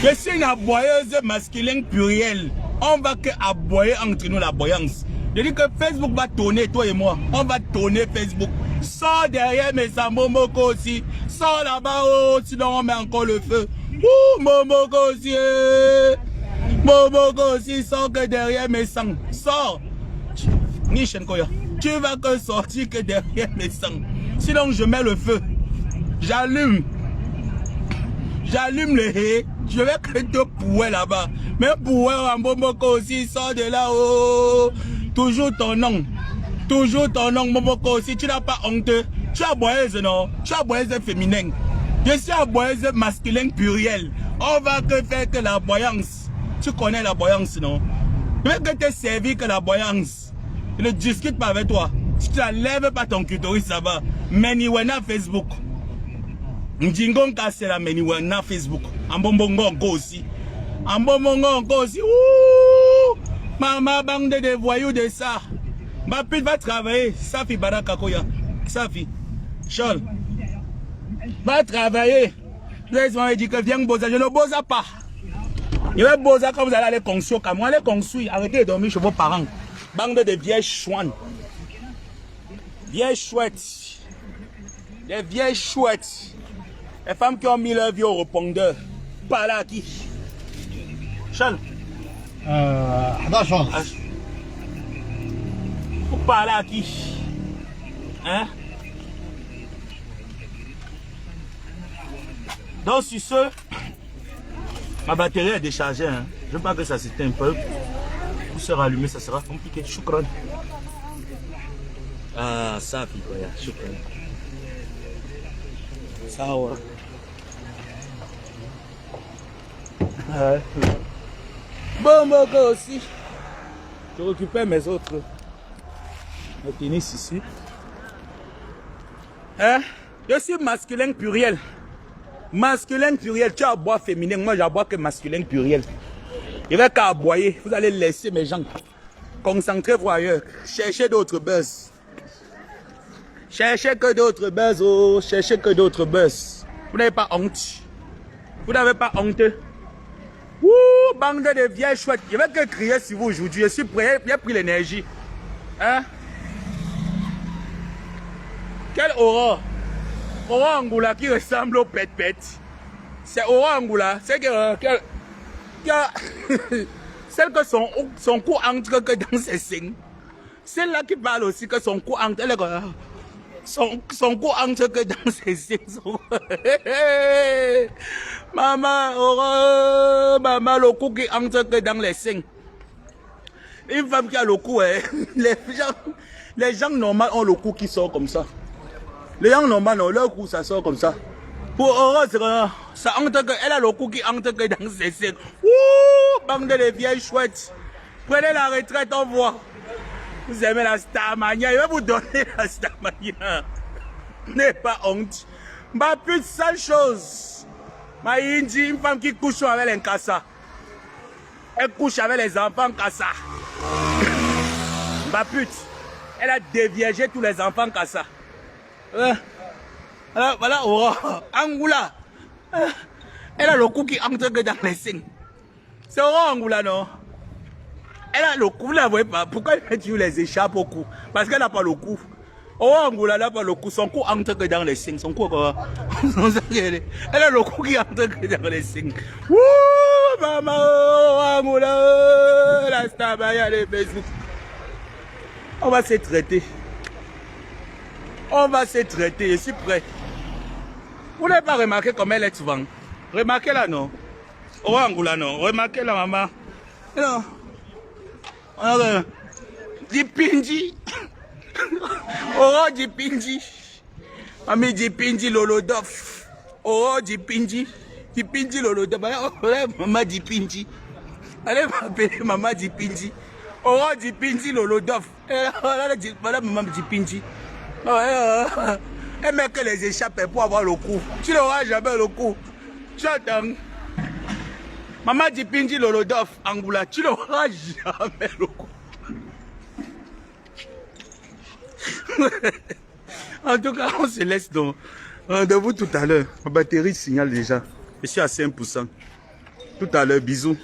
Je suis une aboyeuse masculin pluriel. On va que aboyer entre nous la boyance. Je dis que Facebook va tourner, toi et moi. On va tourner Facebook. Sors derrière mes Momoko aussi. Sors là-bas, oh, sinon on met encore le feu. Ouh, Momoko aussi. Momoko aussi, sors que derrière mes sangs. Sors. Tu vas que sortir que derrière mes sangs. Sinon je mets le feu. J'allume. J'allume le hé. Je vais que te pouer là-bas. Mais pouer en Momoko aussi, sors de là, oh. Toujours ton nom. Toujours ton nom, Momoko aussi. Tu n'as pas honte. Tu as boyeuse, non? Tu as boyeuse féminine. Je suis à boyeuse masculin pluriel. On va que faire que la boyance. Tu connais la boyance, non? Je vais que te servir que la boyance. Je ne discute pas avec toi. Si tu n'enlèves pas ton clitoris, ça va. Meniwena Facebook. Ndingonka c'est la Meniwena Facebook. En bonbongo encore aussi. En bonbongo encore aussi. Ouh! Maman, bande de voyous de ça. Ma pute va travailler. Safi Barakakoya. Safi. Charles. Va travailler. Laisse-moi dire que viens bosa. Je ne bosa pas. Je vais bosa quand vous allez aller construire. Quand moi, allez construire. Arrêtez de dormir chez vos parents. Bande de vieilles chouanes. Vieilles chouettes. Des vieilles chouettes. Les femmes qui ont mis leur vie au répondeur. Pas là qui. Charles. 11 Vous parlez à qui? Hein? Donc sur ce, ma batterie est déchargée. Hein? Je ne veux pas que ça s'éteigne un peu. Pour se rallumer, ça sera compliqué. Choukran. Ah, ça, Pikoya. Choukran. Ça, ouais. Ouais. Bon, moi aussi. Je récupère mes autres. Mes tennis ici. Hein? Je suis masculin pluriel. Masculin pluriel. Tu aboies féminin. Moi, j'aboie que masculin pluriel. Je vais qu'à aboyer. Vous allez laisser mes gens. Concentrez-vous ailleurs. Cherchez d'autres buzz. Cherchez que d'autres buzz. Oh, cherchez que d'autres buzz. Vous n'avez pas honte. Vous n'avez pas honte. Ouh, bande de vieilles chouettes. Je vais que crier sur vous aujourd'hui. Je suis prêt. J'ai pris l'énergie. Hein? Quelle aurore. Aurore Angoula qui ressemble au pet-pet. C'est Aurore Angoula. C'est que... celle que son cou entre que dans ses seins. Celle-là qui parle aussi que son cou entre... Son cou entre que dans ses seins. Maman, Aurore, maman, le cou qui entre que dans les seins. Une femme qui a le cou, hein, les gens normaux ont le cou qui sort comme ça. Les gens normaux, leur cou, ça sort comme ça. Pour Aurore, ça entre que, elle a le cou qui entre que dans ses seins. Ouh, bande de vieilles chouettes. Prenez la retraite, on voit. Vous aimez la Starmania, je vais vous donner la Starmania. N'ayez pas honte. Ma pute, sale chose. Ma Indi, une femme qui couche avec les Nkassa. Elle couche avec les enfants Nkassa. Ma pute, elle a déviégé tous les enfants Nkassa. Voilà, Aurore. Angoula. Elle a le cou qui entre que dans les seins. C'est Aurore Angoula, non? Elle a le cou, vous ne la voyez pas. Pourquoi elle met toujours les échappes au cou? Parce qu'elle n'a pas le cou. Aurore Angoula n'a pas le cou. Son cou entre que dans les seins. Son cou, quoi? Elle a le cou qui entre que dans les seins. Wouh, maman, Aurore Angoula. La Starmania, les Facebook. On va se traiter. On va se traiter. Je suis prêt. Vous n'avez pas remarqué comment elle est souvent? Remarquez là, non? Aurore Angoula, non? Remarquez là, maman. Non. Alors, Dipinji. Aurore Dipinji. Mami Dipinji Lolodof. Aurore Dipinji. Dipinji Lolodof. Maman Dipinji. Allez m'appeler Maman Dipinji. Aurore Dipinji Lolodof. Voilà Maman Dipinji. Elle met que les échappées pour avoir le coup. Tu n'auras jamais le coup. Tu attends. Maman Dipinji Lolodof, Angoula, tu n'auras jamais le coup. En tout cas, on se laisse donc. Rendez-vous tout à l'heure. Ma batterie signale déjà. Je suis à 5%. Tout à l'heure, bisous.